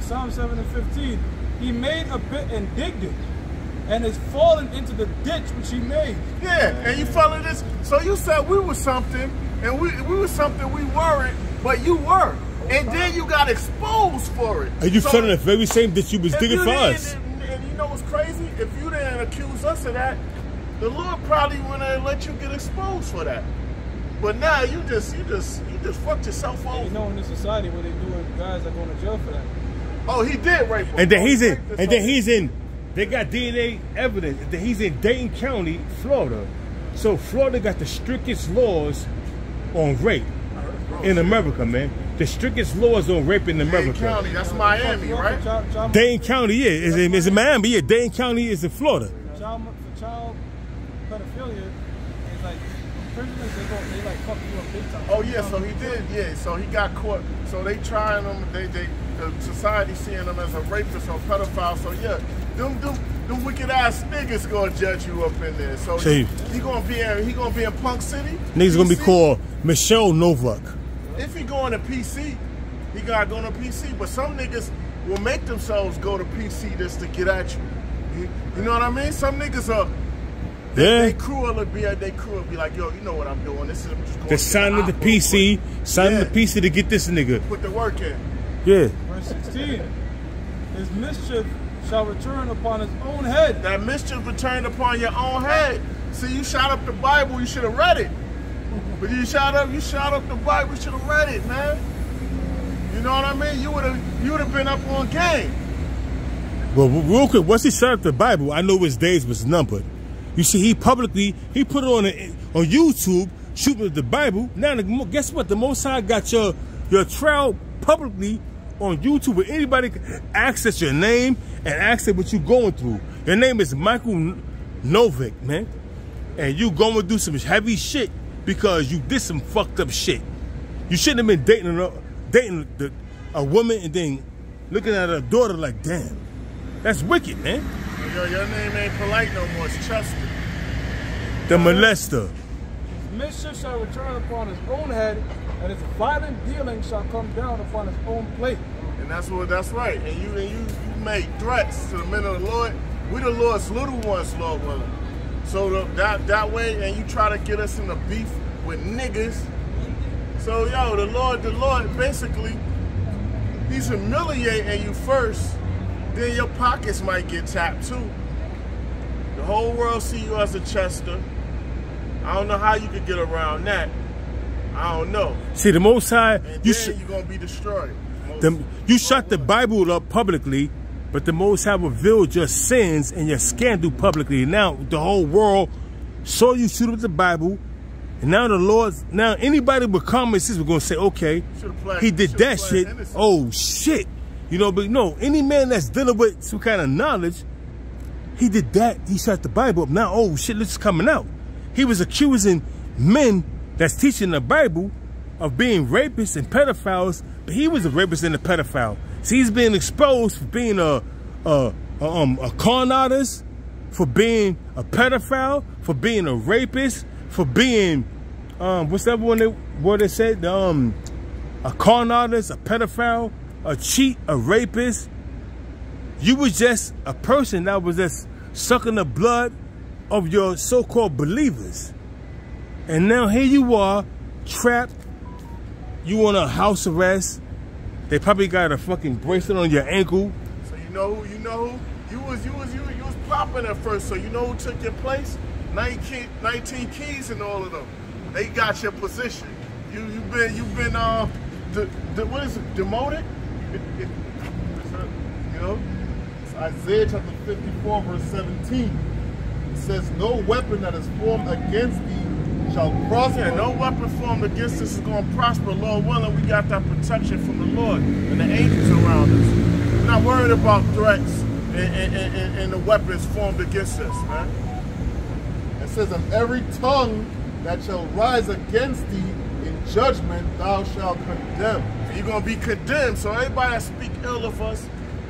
Psalm 7 and 15. He made a pit and digged it, and it's fallen into the ditch which he made. Yeah, and you follow this. So you said we were something, and we were something we weren't, but you were. And then you got exposed for it. And you fell in the very same ditch you was digging for us. And you know what's crazy? If you didn't accuse us of that, the Lord probably wouldn't let you get exposed for that. But now you just fucked yourself over. You know, in this society where they do it, guys are going to jail for that. Oh, he did rape him. And then he's in. They got DNA evidence that he's in Dayton County, Florida. So Florida got the strictest laws on rape in America, man. The strictest laws on rape in America. Dayton County, that's Miami, right? Dayton County, yeah, is in Miami. Yeah, Dayton County is in Florida. For child pedophilia, it's like prisoners, they like fuck you up big time. Oh yeah, so he did. Yeah, so he got caught. So they trying him. The society seeing him as a rapist or pedophile. So yeah, them wicked ass niggas gonna judge you up in there. So he gonna be in Punk City. Niggas gonna be called Michelle Novak. If he going to PC, he gotta go to PC. But some niggas will make themselves go to PC just to get at you. You know what I mean? Some niggas are. They crew will be like, yo, you know what I'm doing. This is I'm just going. They're signing the PC, signing the PC to get this nigga. Put the work in. Yeah. Verse 16. His mischief shall return upon his own head. That mischief returned upon your own head. See, you shot up the Bible, you should have read it. But you shot up the Bible, you should have read it, man. You know what I mean? You would have been up on game. Well, real quick, once he shot up the Bible, I know his days was numbered. You see, he put it on YouTube, shooting the Bible. Now, guess what? The Most High got your trial publicly on YouTube, where anybody can access your name and access what you're going through. Your name is Michael Novak, man, and you going through some heavy shit because you did some fucked up shit. You shouldn't have been dating a woman and then looking at her daughter like, damn, that's wicked, man. Yo, your name ain't polite no more. It's Chester. The molester. His mischief shall return upon his own head, and his violent dealing shall come down upon his own plate. And that's right. And you made threats to the men of the Lord. We the Lord's little ones, Lord willing. So that way, and you try to get us in a beef with niggas. So yo, the Lord basically, he's humiliating you first. Then your pockets might get tapped too. The whole world see you as a Chester. I don't know how you could get around that. I don't know. See, the Most High, and you're gonna be destroyed. You shut the Bible up publicly, but the Most High revealed your sins and your scandal publicly. Now the whole world saw you shoot up the Bible, and now anybody with common sense was gonna say, okay, he did that shit. Innocent. Oh shit. You know, but no, any man that's dealing with some kind of knowledge, he did that. He shut the Bible up. Now, oh shit, this is coming out. He was accusing men that's teaching the Bible of being rapists and pedophiles, but he was a rapist and a pedophile. See, he's being exposed for being a con artist, for being a pedophile, for being a rapist, for being what's that one what they said? A con artist, a pedophile, a cheat, a rapist, You was just a person that was just sucking the blood of your so-called believers. And now here you are, trapped. You on a house arrest. They probably got a fucking bracelet on your ankle. So you know who? You was popping at first. So you know who took your place? 19 keys and all of them. They got your position. You've been what is it? Demoted? You know, it's Isaiah chapter 54 verse 17. It says, "No weapon that is formed against thee shall prosper." Yeah, no weapon formed against us is going to prosper. Lord willing, we got that protection from the Lord and the angels around us. We're not worried about threats and the weapons formed against us, man. It says, "And every tongue that shall rise against thee in judgment thou shalt condemn." And you're going to be condemned. So everybody that speak ill of us,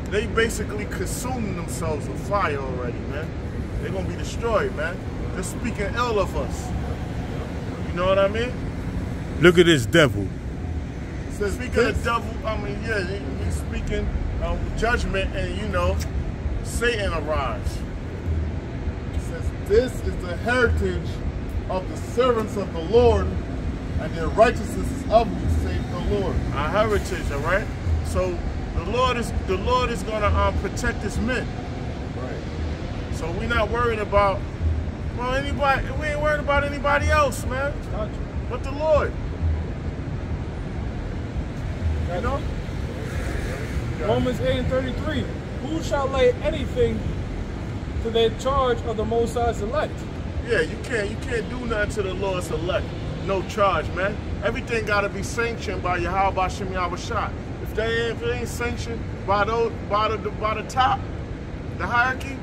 they basically consuming themselves with fire already, man. They're going to be destroyed, man. They're speaking ill of us. You know what I mean? Look at this devil. It says, Speaking of devil, I mean, yeah, he's speaking judgment and, you know, Satan arise. It says, "This is the heritage of the servants of the Lord, and their righteousness is of me, saith the Lord." Our heritage, all right? So the Lord is gonna protect his men. Right. So we're not worried about anybody. We ain't worried about anybody else, man. But the Lord. You know? Romans 8:33. Who shall lay anything to their charge of the Most High's elect? Yeah, you can't do nothing to the Lord's elect. No charge, man. Everything gotta be sanctioned by Yahweh Bashem Yahushua. If it ain't sanctioned by the top, the hierarchy,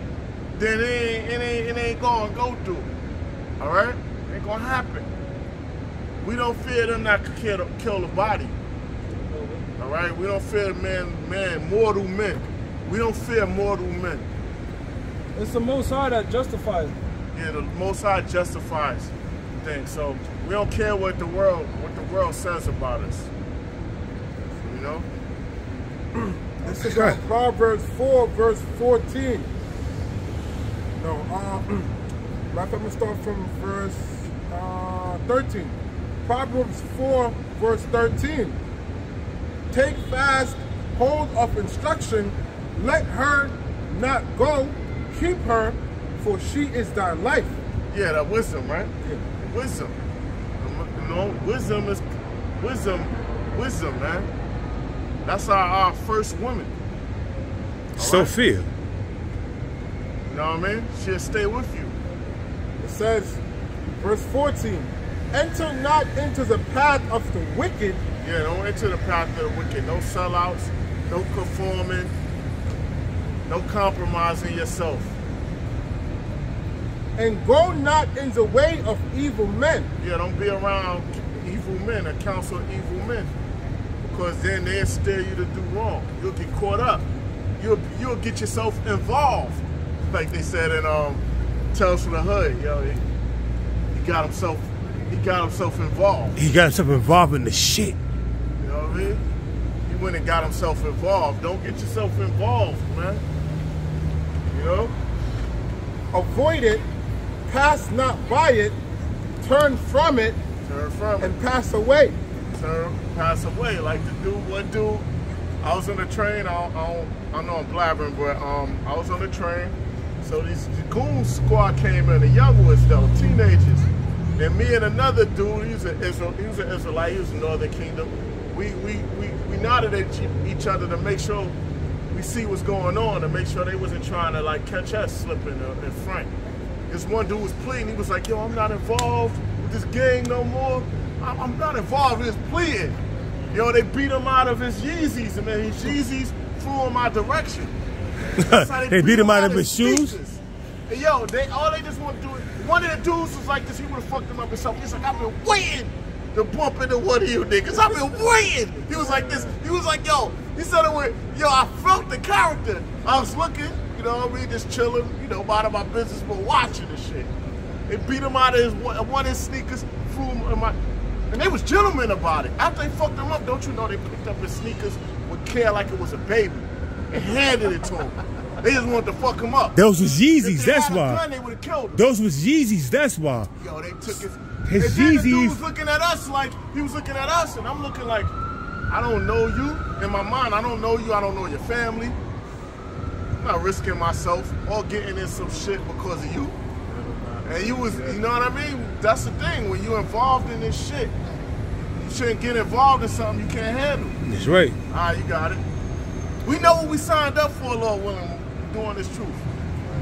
then it ain't gonna go through. Alright? It ain't gonna happen. We don't fear them that could kill the body. Alright? We don't fear mortal men. We don't fear mortal men. It's the Most High that justifies it. Yeah, the Most High justifies things. So we don't care what the world says about us. You know? This is Proverbs 4 verse 14. No, I'm gonna start from verse 13. Proverbs 4 verse 13. "Take fast hold of instruction, let her not go, keep her, for she is thy life." Yeah, that wisdom, right? Yeah. Wisdom. You know, wisdom, man. That's our first woman. Sophia. You know what I mean? She'll stay with you. It says, verse 14, "Enter not into the path of the wicked." Yeah, don't enter the path of the wicked. No sellouts, no conforming, no compromising yourself. "And go not in the way of evil men." Yeah, don't be around evil men, a council of evil men. Because then they'll steer you to do wrong. You'll get caught up. You'll get yourself involved. Like they said in Tales from the Hood, yo, he got himself involved. He got himself involved in the shit. You know what I mean? He went and got himself involved. Don't get yourself involved, man. You know? "Avoid it, pass not by it, turn from it, and pass away." Pass away. Like one dude, I was on the train, I know I'm blabbering, but I was on the train. So these goon squad came in, the young ones though, teenagers. And me and another dude, he was an Israelite, he was in Northern Kingdom. We nodded at each other to make sure we see what's going on, to make sure they wasn't trying to like catch us slipping in front. This one dude was pleading, he was like, "Yo, I'm not involved with this gang no more. I'm not involved in this pleading." Yo, they beat him out of his Yeezys, and then his Yeezys flew in my direction. They beat him out of his shoes? And yo, all they just want to do is, one of the dudes was like this, he would have fucked him up himself. He's like, "I've been waiting to bump into one of you niggas. I've been waiting." He was like this, he was like, yo, he said it with, yo, I felt the character. I was looking, you know what I mean, just chilling, you know, minding my business, but watching the shit. They beat him out of one of his sneakers, threw him in my, and they was gentlemen about it. After they fucked him up, don't you know they picked up his sneakers with care like it was a baby and handed it to him. They just wanted to fuck him up. Those was Yeezys, that's If they had a why. gun, they would have killed him. Those was Yeezys, that's why. Yo, they took his His and then the dude Yeezys. was looking at us like, he was looking at us, and I'm looking like, I don't know you. In my mind, I don't know you. I don't know your family. I'm not risking myself or getting in some shit because of you. And you was, you know what I mean? That's the thing. When you're involved in this shit, you shouldn't get involved in something you can't handle. That's right. All right, you got it. We know what we signed up for, Lord willing, doing this truth.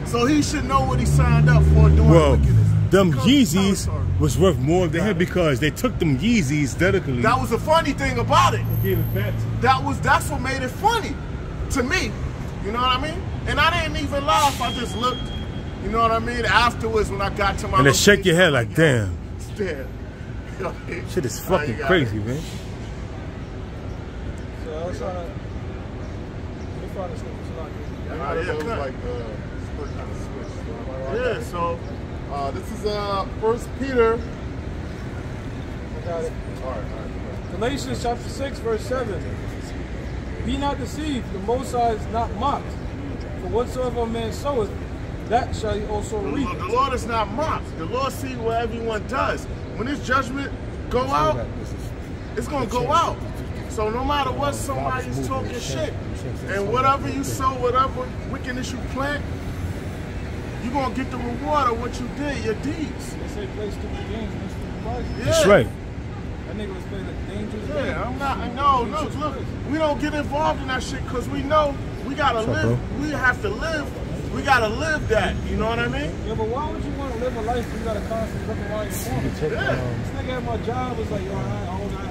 So he should know what he signed up for doing wickedness. Them Yeezys was worth more than him because they took them Yeezys dedicately. That was the funny thing about it. They gave it back to him. That's what made it funny to me. You know what I mean? And I didn't even laugh. I just looked. You know what I mean? Afterwards, when I got to my And they shake your head like, damn. Damn. Shit is fucking crazy, man. So I was trying to. Let me find this thing. Yeah, so this is 1 Peter. I got it. All right. Galatians chapter 6, verse 7. Be not deceived, the Most High is not mocked. For whatsoever a man soweth, that shall he also reap. the Lord is not mocked. The Lord sees what everyone does. When his judgment go out, it's going to go out. So no matter what, somebody's talking shit. And whatever you sow, whatever wickedness you plant, you're going to get the reward of what you did, your deeds. They say play stupid games, win stupid prizes. Yeah. That's right. That nigga was playing a dangerous game. Yeah, I'm not, no, look, we don't get involved in that shit because we know we got to live. We have to live. We got to live that. You know what I mean? Yeah, but why would you want to live a life where you got to constantly look around your phone? This nigga at my job was like, yo, I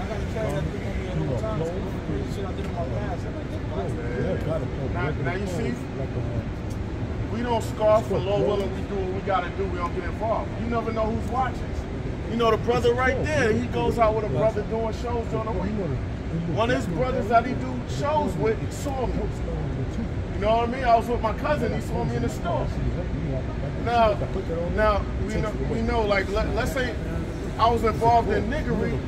got to carry that thing on me at all times. All the crazy shit I did in my past. I'm like, Now you see, we don't scoff for Lord willing. We do what we got to do. We don't get involved. You never know who's watching. You know the brother right there. He goes out with a brother doing shows during the week. One of his brothers that he do shows with saw me. You know what I mean? I was with my cousin. He saw me in the store. Now we know. Like let's say I was involved in niggery.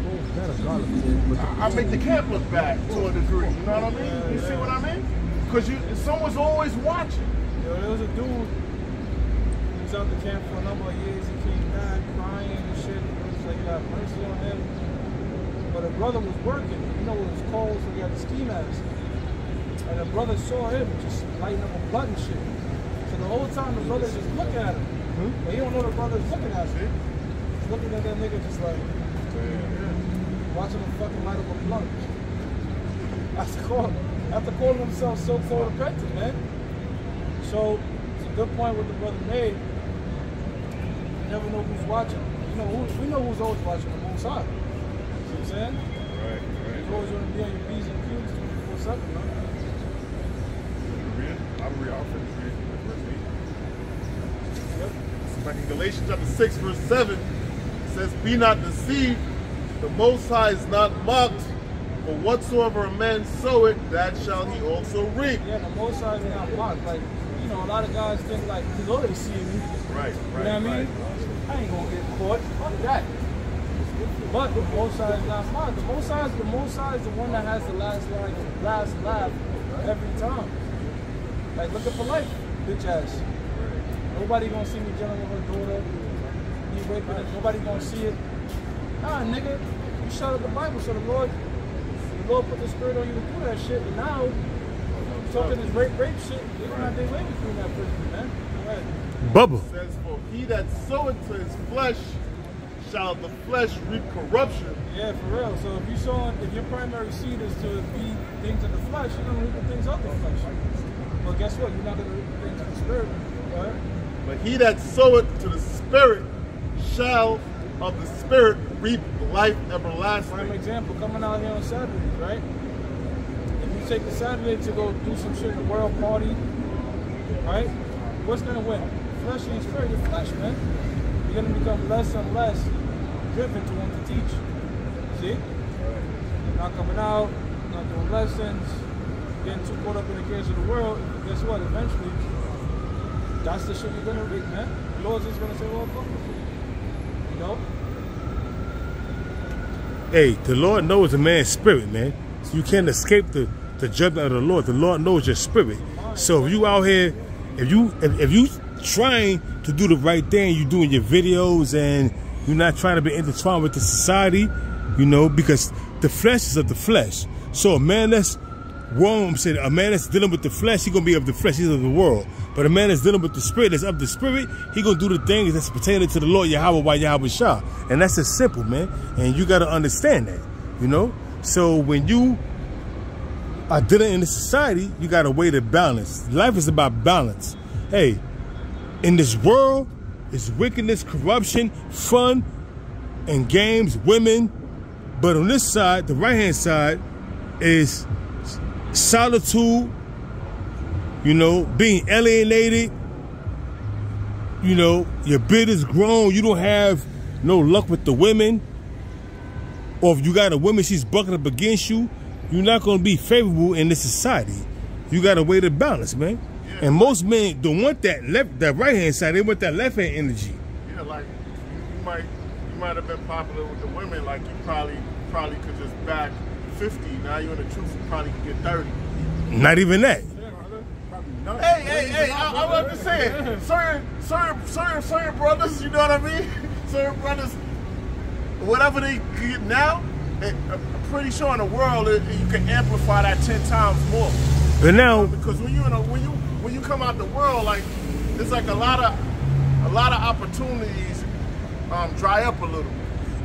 I make the camp look bad to a degree. You know what I mean? You see what I mean? Because someone's always watching. Yo, there was a dude who was out the camp for a number of years. He came back crying and shit. It was like, God mercy on him. But a brother was working. You know, it was cold, so he had the ski mask. And the brother saw him just lighting up a blunt and shit. So the whole time the brother's just looking at him. But he don't know the brother's looking at him. He's looking at that nigga just like, watching him fucking light up a blunt. After calling himself so co-repentant, man. So it's a good point what the brother made. You never know who's watching. You know, we know who's always watching on both sides. See what I'm saying? Right. You always want to be on your P's and Q's 24/7, man. I'll finish reading the verse 8. Yep. It's back in Galatians chapter 6, verse 7. It says, be not deceived, the Most High is not mocked. For whatsoever a man soweth, that shall he also reap. Yeah, the Most High is not mocked. Like, you know, a lot of guys think like, he's already seeing me. Right. You know what I mean? I ain't gonna get caught. Fuck that. But the Most High is not mocked. The Most High is the one that has the last laugh every time. Like, look at for life, bitch ass. Nobody gonna see me dealing with her daughter. Me raping her. Nobody gonna see it. Nah, nigga, you shut up the Bible, so the Lord put the spirit on you to do that shit, and now talking this rape shit, they don't have their way with you in that prison, man. Go ahead. Bubba. It says, for he that soweth to his flesh shall the flesh reap corruption. Yeah, for real. So if your primary seed is to be things of the flesh, you're gonna reap the things of the flesh. But guess what? You're not gonna reap the things of the spirit. Right? But he that soweth to the spirit shall of the spirit reap life everlasting. Prime example, coming out here on Saturdays, right? If you take the Saturday to go do some shit in the world party, right? What's gonna win? Flesh and spirit, your flesh, man. You're gonna become less and less driven to want to teach. See? Not coming out, not doing lessons, getting too caught up in the cares of the world. Guess what? Eventually, that's the shit you're gonna reap, man. The Lord's just gonna say, well, fuck it. You know? Hey, the Lord knows a man's spirit, man. So you can't escape the judgment of the Lord. The Lord knows your spirit. So if you out here if you trying to do the right thing, you doing your videos and you're not trying to be intertwined with the society, you know, because the flesh is of the flesh. So a man that's wrong, I'm saying, a man that's dealing with the flesh, he gonna be of the flesh, he's of the world. But a man that's dealing with the spirit, that's of the spirit, he gonna do the things that's pertaining to the Lord Yahweh by Yahweh Shah. And that's just simple, man. And you gotta understand that, you know. So when you are dealing in the society, you gotta weigh the balance. Life is about balance. Hey, in this world, it's wickedness, corruption, fun, and games, women. But on this side, the right-hand side, is solitude, you know, being alienated, you know, your beard is grown, you don't have no luck with the women. Or if you got a woman, she's bucking up against you, you're not going to be favorable in this society. You got to weigh the balance, man. Yeah. And most men don't want that right-hand side. They want that left-hand energy. Yeah, like you might have been popular with the women. Like you probably could just back 50. Now you're in the truth. You probably could get 30. Not even that. Hey! I was just saying, certain brothers. You know what I mean? Certain brothers, whatever they get now. I'm pretty sure in the world you can amplify that 10 times more. But now, because when you come out the world, like there's like a lot of opportunities dry up a little.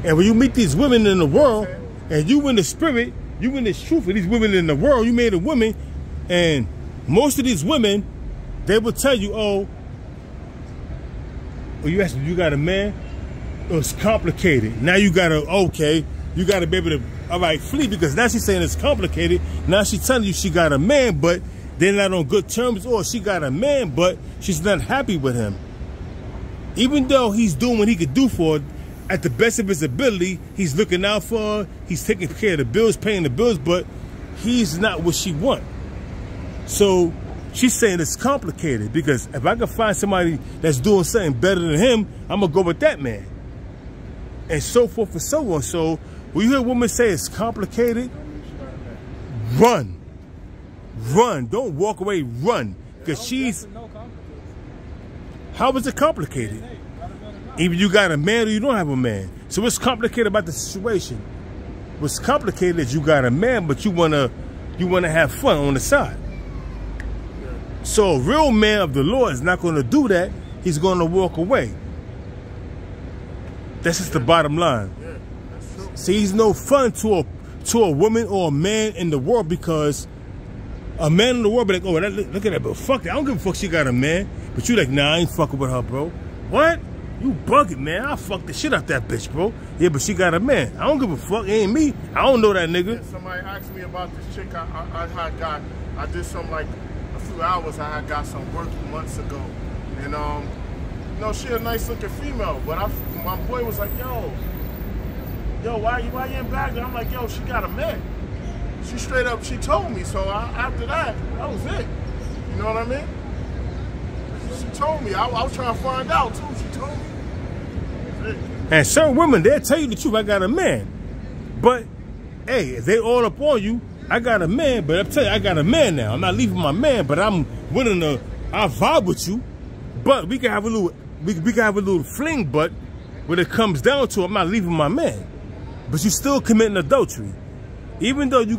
And when you meet these women in the world, and you in the spirit, you in this truth of these women in the world, you made a woman, and most of these women, they will tell you, oh, you asked me, you got a man? Oh, it's complicated. Now you gotta, okay. You got to be able to, all right, flee, because now she's saying it's complicated. Now she's telling you she got a man, but they're not on good terms, or she got a man, but she's not happy with him. Even though he's doing what he could do for her, at the best of his ability, he's looking out for her, he's taking care of the bills, paying the bills, but he's not what she wants. So she's saying it's complicated, because if I can find somebody that's doing something better than him, I'm going to go with that man. And so forth and so on. So when you hear women say it's complicated, run. Run. Don't walk away, run. Because she's... How is it complicated? Either you got a man or you don't have a man. So what's complicated about the situation? What's complicated is you got a man, but you wanna have fun on the side. So a real man of the Lord is not gonna do that. He's gonna walk away. That's just the bottom line. See, he's no fun to a woman or a man in the world, because a man in the world be like, oh, look at that, but fuck that. I don't give a fuck she got a man. But you like, nah, I ain't fucking with her, bro. What? You bugging, man. I'll fuck the shit out that bitch, bro. Yeah, but she got a man. I don't give a fuck. It ain't me. I don't know that nigga. Yeah, somebody asked me about this chick I did some, like, a few hours. I had got some work months ago. And, you know, she a nice looking female. But my boy was like, yo, why you in Baghdad? I'm like, yo, she got a man. She straight up, she told me. So after that was it. You know what I mean? She told me. I was trying to find out too. She told me. That's it. And certain women, they'll tell you the truth. I got a man. But hey, if they all up on you, I got a man. But I'm telling you, I got a man now. I'm not leaving my man, but I'm willing to. I'll vibe with you. But we can have a little. We can have a little fling. But when it comes down to, I'm not leaving my man. But you still committing adultery. Even though you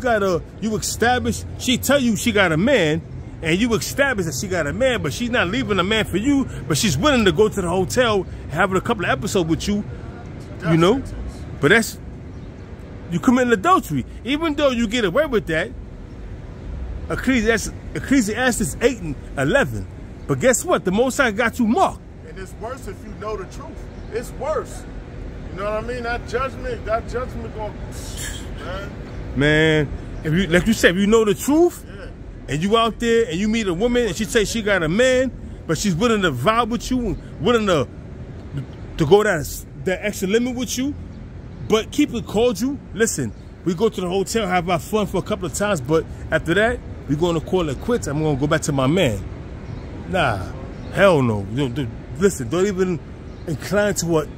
establish, she tell you she got a man, and you establish that she got a man, but she's not leaving a man for you, but she's willing to go to the hotel, having a couple of episodes with you, you know? But that's, you committing adultery. Even though you get away with that, Ecclesiastes 8 and 11. But guess what? The Most High got you marked. And it's worse if you know the truth. It's worse. You know what I mean? That judgment going, man, if you, like you said, if you know the truth, yeah, and you out there and you meet a woman and she say she got a man, but she's willing to vibe with you, willing to go that extra limit with you, but keep it cordial. Listen, we go to the hotel, have our fun for a couple of times, but after that, we're going to call it quits. I'm going to go back to my man. Nah, hell no. Listen, don't even incline to what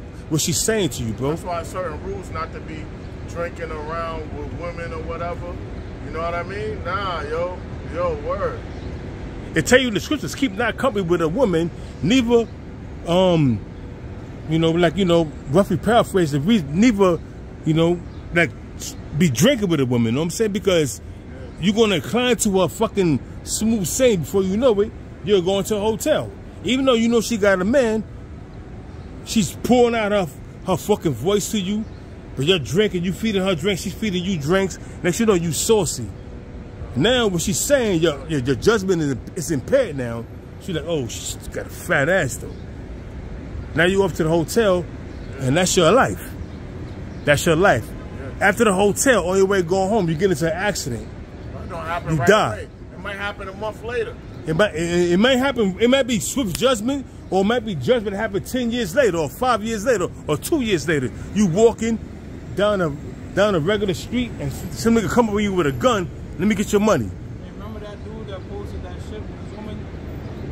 she's saying to you, bro. That's why certain rules not to be drinking around with women or whatever. You know what I mean? Nah, yo, word. It tell you in the scriptures, keep not company with a woman, neither, you know, like, you know, roughly paraphrase, neither, you know, like, be drinking with a woman, you know what I'm saying? Because you're going to incline to her fucking smooth saying before you know it, you're going to a hotel. Even though you know she got a man, she's pouring out her fucking voice to you, but you're drinking, you feeding her drinks, she's feeding you drinks. Next you know, you saucy. Now, what she's saying, your judgment is impaired now. She's like, oh, she's got a fat ass, though. Now you off to the hotel, and that's your life. That's your life. After the hotel, on your way going home, you get into an accident. It don't happen you right die. away. It might happen a month later. It might happen. It might be swift judgment, or it might be judgment that happened 10 years later, or 5 years later, or 2 years later. You walking down a regular street, and some nigga come up with you with a gun. Let me get your money. Hey, remember that dude that posted that shit with his woman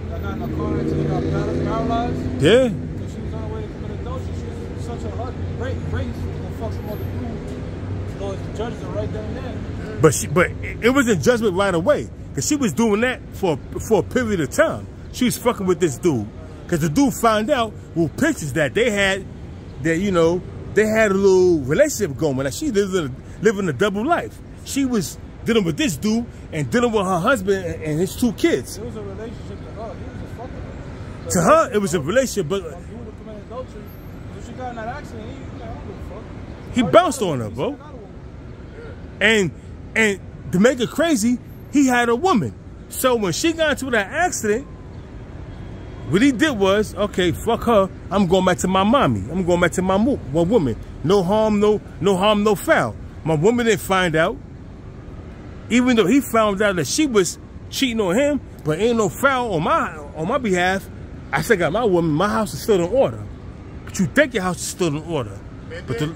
that got in a car accident, got paralyzed? Yeah. Because she was on her way to commit adultery. She was such a great race to fuck some other dude. So the judges are right there and then. But it wasn't judgment right away, because she was doing that for a period of time. She was fucking with this dude, because the dude found out with pictures that they had, that, you know, they had a little relationship going. Like, she living a double life. She was dealing with this dude and dealing with her husband and his 2 kids. It was a relationship to her. He was just fucking her. To her, it was a relationship, but dude who committed adultery, if she got in that accident, he like, I don't give a fuck. he bounced on her, bro. And to make it crazy, he had a woman. So when she got into that accident, what he did was, okay, fuck her. I'm going back to my mommy. I'm going back to my woman. No harm, no foul. My woman didn't find out. Even though he found out that she was cheating on him, but ain't no foul on my behalf, I still got my woman. My house is still in order. But you think your house is still in order. And but then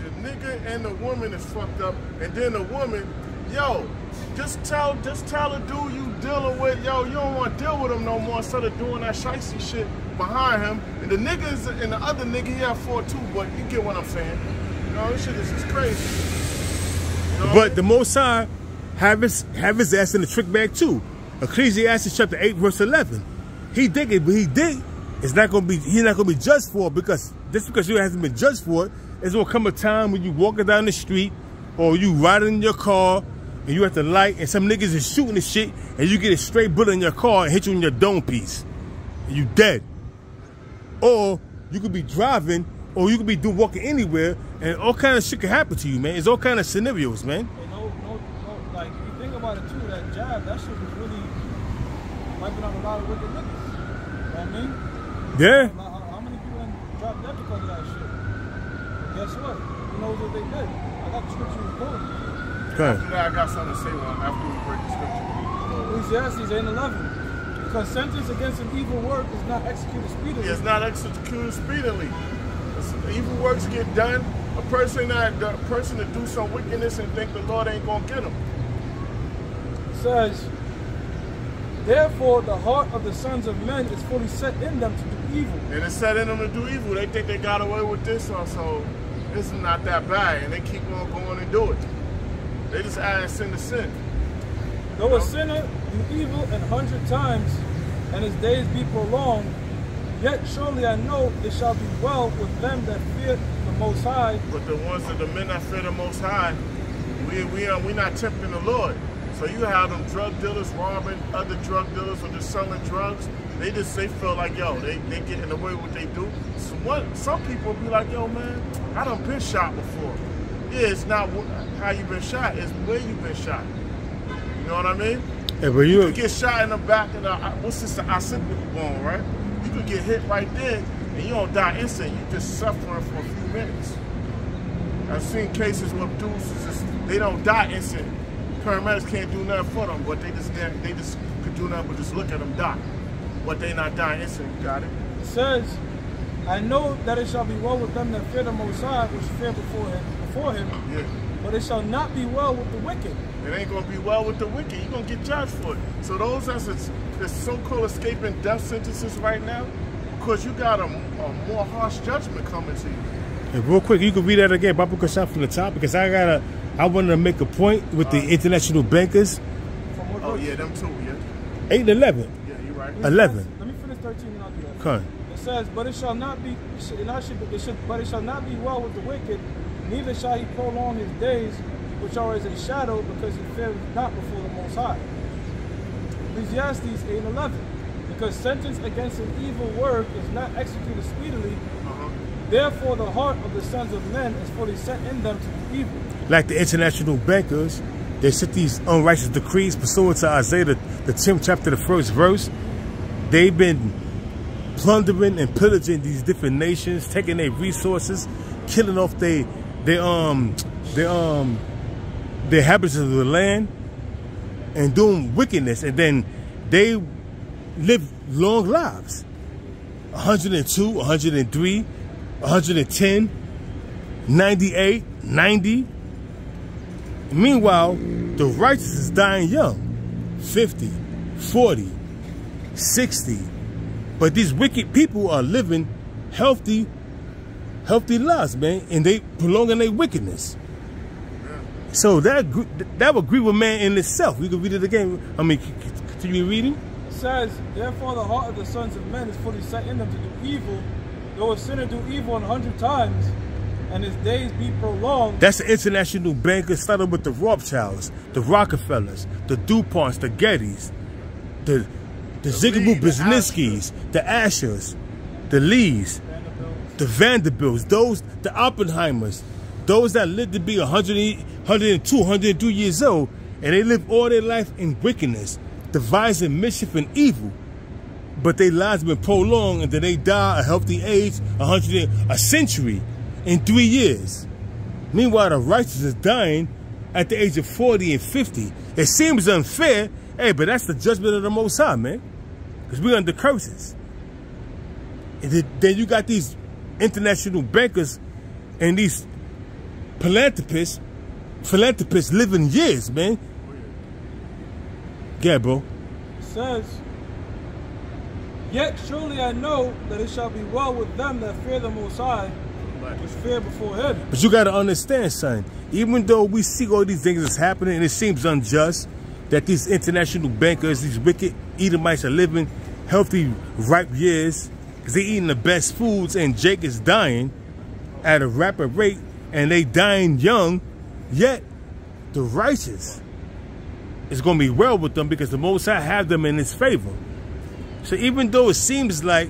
the nigga and the woman is fucked up. And then the woman, yo, just tell the dude you dealing with, yo, you don't want to deal with him no more instead of doing that shicey shit behind him. And the niggas and the other nigga, he have 4 too, but you get what I'm saying. You know, this shit is just crazy. You know but the Most High have his ass in the trick bag too. Ecclesiastes chapter 8 verse 11. He did it, but he did. He's not gonna be judged for it, because just because you hasn't been judged for it, there's gonna come a time when you walking down the street or you riding in your car and you at the light and some niggas is shooting the shit and you get a straight bullet in your car and hit you in your dome piece. And you dead. Or you could be driving, or you could be walking anywhere, and all kind of shit can happen to you, man. It's all kind of scenarios, man. Like, if you think about it too, that jab, that shit was really wiping out a lot of wicked niggas. You know what I mean? Yeah. How many people dropped dead because of that shit? But guess what? Who knows what they did? I got the scripture recorded. Okay. After that, I got something to say after we break the scripture. Ecclesiastes 8:11. Because sentence against an evil work is not executed speedily. It's not executed speedily. Evil works get done. A person to do some wickedness and think the Lord ain't gonna get him. Says, therefore the heart of the sons of men is fully set in them to do evil. And it's set in them to do evil. They think they got away with this, so this is not that bad, and they keep on going and do it. They just add sin to sin. Though a sinner do evil 100 times, and his days be prolonged, yet surely I know it shall be well with them that fear the Most High. But the ones that the men that fear the Most High, we not tempting the Lord. So you have them drug dealers robbing other drug dealers or just selling drugs. They feel like, yo, they getting away with what they do. So some people be like, yo, man, I done been shot before. Yeah, it's not how you been shot, it's where you been shot. You know what I mean? Yeah, but you could get shot in the back of the, what's this, the occipital bone, right? You could get hit right there and you don't die instant. You just suffering for a few minutes. I've seen cases where dudes they don't die instant. Paramedics can't do nothing for them, but they just could do nothing but just look at them die. But they not dying instant. You got it? It says, I know that it shall be well with them that fear the Most High, which fear before him. Yeah. But it shall not be well with the wicked. It ain't gonna be well with the wicked. You're gonna get judged for it. So those that's so-called escaping death sentences right now, because you got a more harsh judgment coming to you. Hey, real quick, you can read that again, Babu Kashan, from the top, because I wanted to make a point with the international bankers. Oh yeah, them too, yeah. 8 and 11. Yeah, you're right. 11. Let me finish 13 and I'll do that. Come on. It says, but it shall not be, but it shall not be well with the wicked, neither shall he prolong his days, which are as a shadow, because he feareth not before the Most High. Ecclesiastes 8 and 11. Because sentence against an evil work is not executed speedily, therefore the heart of the sons of men is fully set in them to do evil. Like the international bankers, they set these unrighteous decrees pursuant to Isaiah, the 10th chapter, the 1st verse. They've been plundering and pillaging these different nations, taking their resources, killing off their inhabitants of the land, and doing wickedness. And then they live long lives. 102, 103, 110, 98, 90. Meanwhile, the righteous is dying young. 50, 40, 60. But these wicked people are living healthy lives, man, and they prolonging their wickedness. So that would agree with man in itself. We could read it again. I mean, continue reading. It says, therefore the heart of the sons of men is fully set in them to do evil. Though a sinner do evil 100 times, and his days be prolonged. That's the international bankers, started with the Rothschilds, the Rockefellers, the DuPonts, the Gettys, the Zygmunt Brzezinskis, the Ashers, the Lees, the Vanderbilts, the Oppenheimers, those that lived to be 100, 102, 103 years old, and they live all their life in wickedness, devising mischief and evil. But their lives have been prolonged, and then they die a healthy age, a century in 3 years. Meanwhile, the righteous is dying at the age of 40 and 50. It seems unfair, hey, but that's the judgment of the Most High, man. Because we're under curses. And then you got these international bankers and these philanthropists living years, man. Yeah, bro. It says, yet surely I know that it shall be well with them that fear the Most High, which fear before him. But you got to understand, son, even though we see all these things that's happening, and it seems unjust that these international bankers, these wicked Edomites are living healthy, ripe years, because they're eating the best foods, and Jake is dying at a rapid rate, and they dying young, yet the righteous is going to be well with them because the Most High have them in his favor. So even though it seems like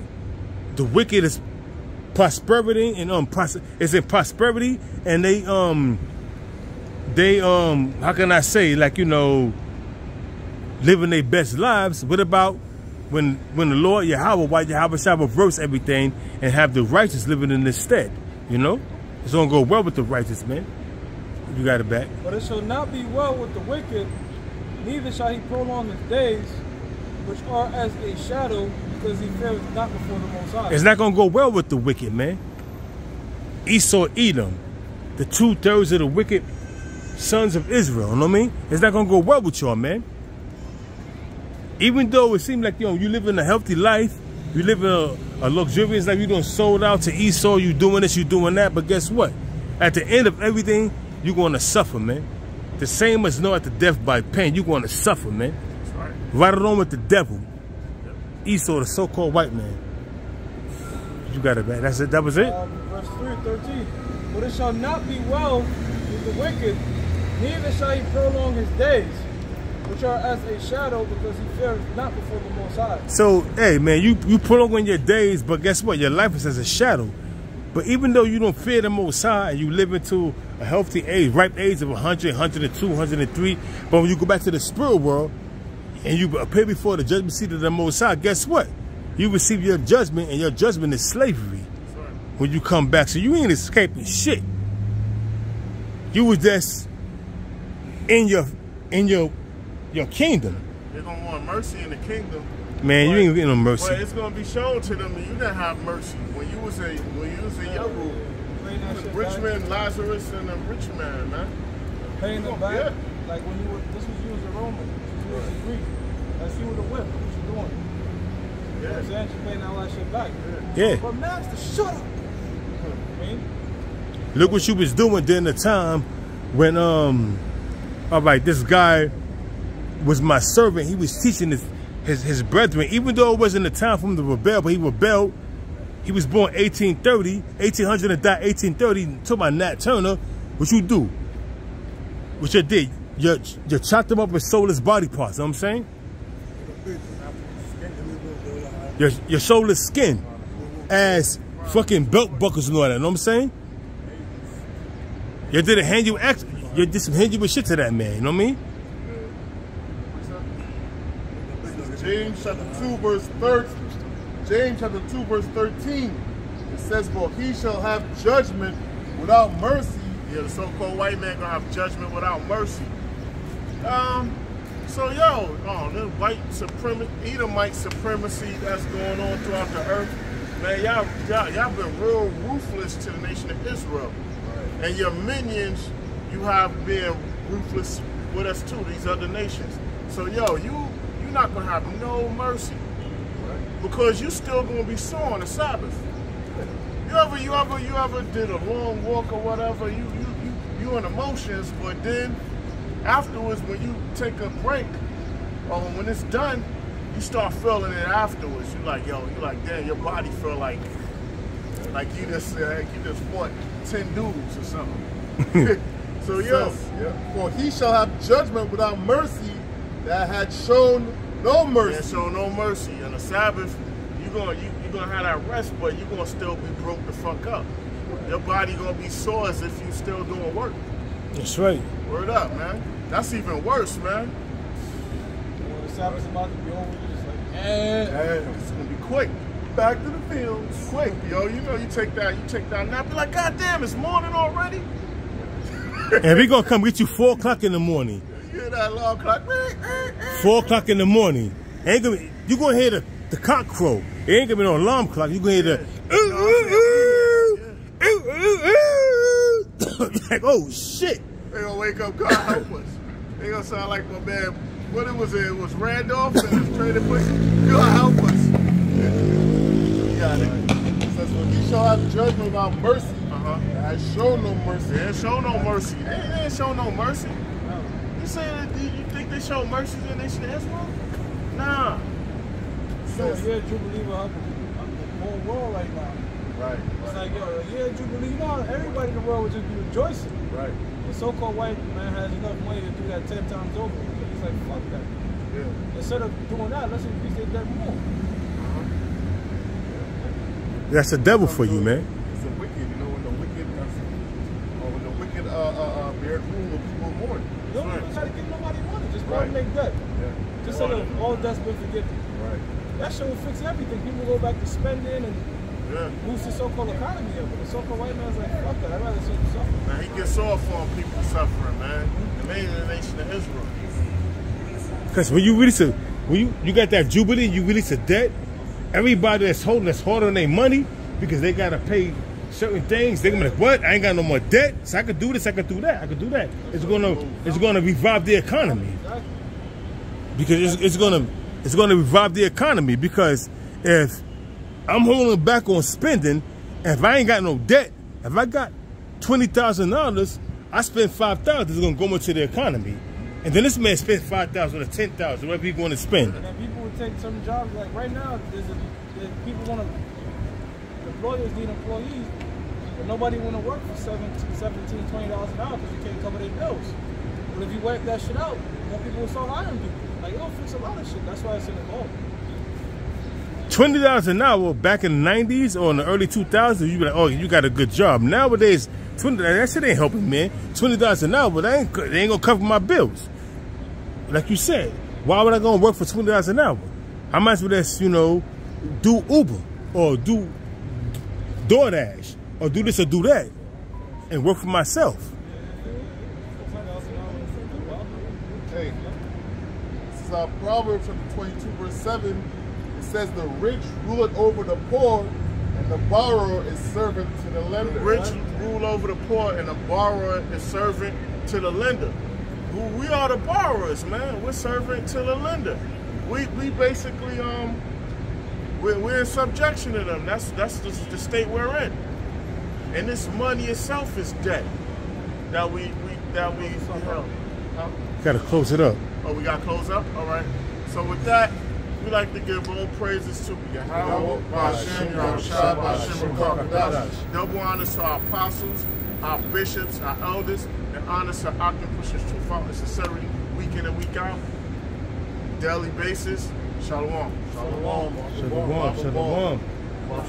the wicked is prosperity and is in prosperity, and they how can I say, like, you know, living their best lives, what about when the Lord Yahweh shall reverse everything and have the righteous living in his stead? You know, it's gonna go well with the righteous, man. You got it back. But it shall not be well with the wicked, neither shall he prolong his days, which are as a shadow, because he fears not before the Most High. It's not gonna go well with the wicked, man. Esau, Edom, the 2/3 of the wicked sons of Israel. You know what I mean? It's not gonna go well with y'all, man. Even though it seems like, you know, you live in a healthy life, you live in a luxurious life, you done sold out to Esau, you doing this, you doing that, but guess what? At the end of everything, you're gonna suffer, man. The same as know at the death by pain, you're gonna suffer, man. That's right. Right along with the devil. Esau, the so-called white man. You got it, man. That's it. That was it. Verse 3:13. But it shall not be well with the wicked, neither shall he prolong his days, which are as a shadow, because he fears not before the Most High. So, hey, man, you prolong your days, but guess what? Your life is as a shadow. But even though you don't fear the Most High, and you live into a healthy age, ripe age of 100, 102, 103, but when you go back to the spirit world, and you appear before the judgment seat of the Most High, guess what? You receive your judgment, and your judgment is slavery when you come back. So you ain't escaping shit. You was just in your kingdom. They're going to want mercy in the kingdom. Man, you ain't getting no mercy. But it's going to be shown to them that you didn't have mercy when you was in your rule. The rich man, Lazarus, and the rich man, man. Paying them back. Yeah. Like when you were, this was you as a Roman, this was you as a Greek. That's you with the whip. What you doing? Yeah. You know what I'm saying? You paying that last shit back. Yeah. But master, shut up. Look what you was doing during the time when all right, this guy was my servant. He was teaching his brethren, even though it wasn't the time for him to rebel, but he rebelled. He was born 1800 and died 1830. Talking about Nat Turner, what you do? What you did? You chopped him up with soulless body parts. You know what I'm saying? Your soulless skin as fucking belt buckles and all that. You know what I'm saying? You did a hand you did some hand you with shit to that man. You know what I mean? James chapter 2 verse 13. James chapter 2 verse 13. It says, "For he shall have judgment without mercy." Yeah, the so-called white man gonna have judgment without mercy. So yo, this white supremacy, Edomite supremacy that's going on throughout the earth, man, y'all been real ruthless to the nation of Israel. Right. And your minions, you have been ruthless with us too, these other nations. So yo, you're not gonna have no mercy. Right. Because you still gonna be sore on the Sabbath. You ever did a long walk or whatever, you in emotions, but then afterwards, when you take a break, or when it's done, you start feeling it afterwards. You're like, damn, your body feel like you just fought 10 dudes or something. So yo, for he shall have judgment without mercy that had shown no mercy. Yeah, show no mercy. On the Sabbath, you're gonna have that rest, but you're gonna still be broke the fuck up. Your body gonna be sore as if you still doing work. That's right. Word up, man. That's even worse, man. When the Sabbath's about to be over, you're just like, it's gonna be quick. Back to the field. It's quick, yo. You know, you take that nap. You're like, God damn, it's morning already. And we gonna come get you 4 o'clock in the morning. You hear that alarm clock? 4 o'clock in the morning. You gonna hear the cock crow. It ain't gonna be no alarm clock. You gonna hear the like, oh shit. They gonna wake up, God help us. They gonna sound like my man. What it was? It was Randolph and his trading place. God help us. You got it. It says, "For he shall have judgment without mercy." Has shown no mercy. They ain't show no mercy. They ain't show no mercy. You saying that you think they show mercy to the nation of Israel? Nah. So a year Jubilee will help the whole world right now. Right. It's like, yo, a year Jubilee, everybody in the world would just be rejoicing. Right. The so-called white man has enough money to do that 10 times over. He's like, fuck that. Yeah. Instead of doing that, let's increase their debt more. That's the devil for you, man. It's a wicked, when the wicked bear rule of people mourn. You don't even try to give nobody money, just go and make debt. Yeah. Just so that all debt's been forgiven. Right. That shit will fix everything. People go back to spending and boost the so-called economy up. But the so-called white man's like, fuck that, I'd rather see them suffer. Man, he gets off on people suffering, man. Mainly the nation of Israel. Because when you release you got that Jubilee, you release a debt, everybody that's holding their money because they gotta pay certain things, they're gonna be like, what? I ain't got no more debt, so I could do this, I could do that, I could do that. It's gonna revive the economy. Because it's gonna revive the economy, because if I'm holding back on spending, and if I ain't got no debt, if I got $20,000, I spend $5,000, it's gonna go into the economy. And then this man spent $5,000 or $10,000, whatever he want to spend. And then people would take some jobs, like right now, people want to, employers need employees, but nobody want to work for $17, $20 an hour because you can't cover their bills. But if you wipe that shit out, more people will start hiring people. Like, it'll fix a lot of shit. That's why it's in the law. $20 an hour back in the 90s or in the early 2000s, you be like, oh, you got a good job. Nowadays, that shit ain't helping, man. $20 an hour, but they ain't gonna cover my bills. Like you said, why would I go and work for $20 an hour? I might as well just, do Uber or do DoorDash or do this or do that and work for myself. Hey, this is Proverbs chapter 22, verse 7. It says, "The rich rule over the poor, and the borrower is servant to the lender." The rich rule over the poor, and the borrower is servant to the lender. We are the borrowers, man. We're servant to the lender. We basically we're in subjection to them. That's the state we're in. And this money itself is debt that we held. Huh? Gotta close it up. Oh, we gotta close up? All right. So with that, we like to give all praises to Yahweh, Ba'ashem, Yahushua, Ba'ashem, Rakadash. Double honors to our apostles, our bishops, our elders, and honors to our pushers truth out and sincerity week in and week out. Daily basis. Shalom. Shalom. Shalom. Shalom. Oh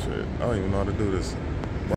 shit, I don't even know how to do this.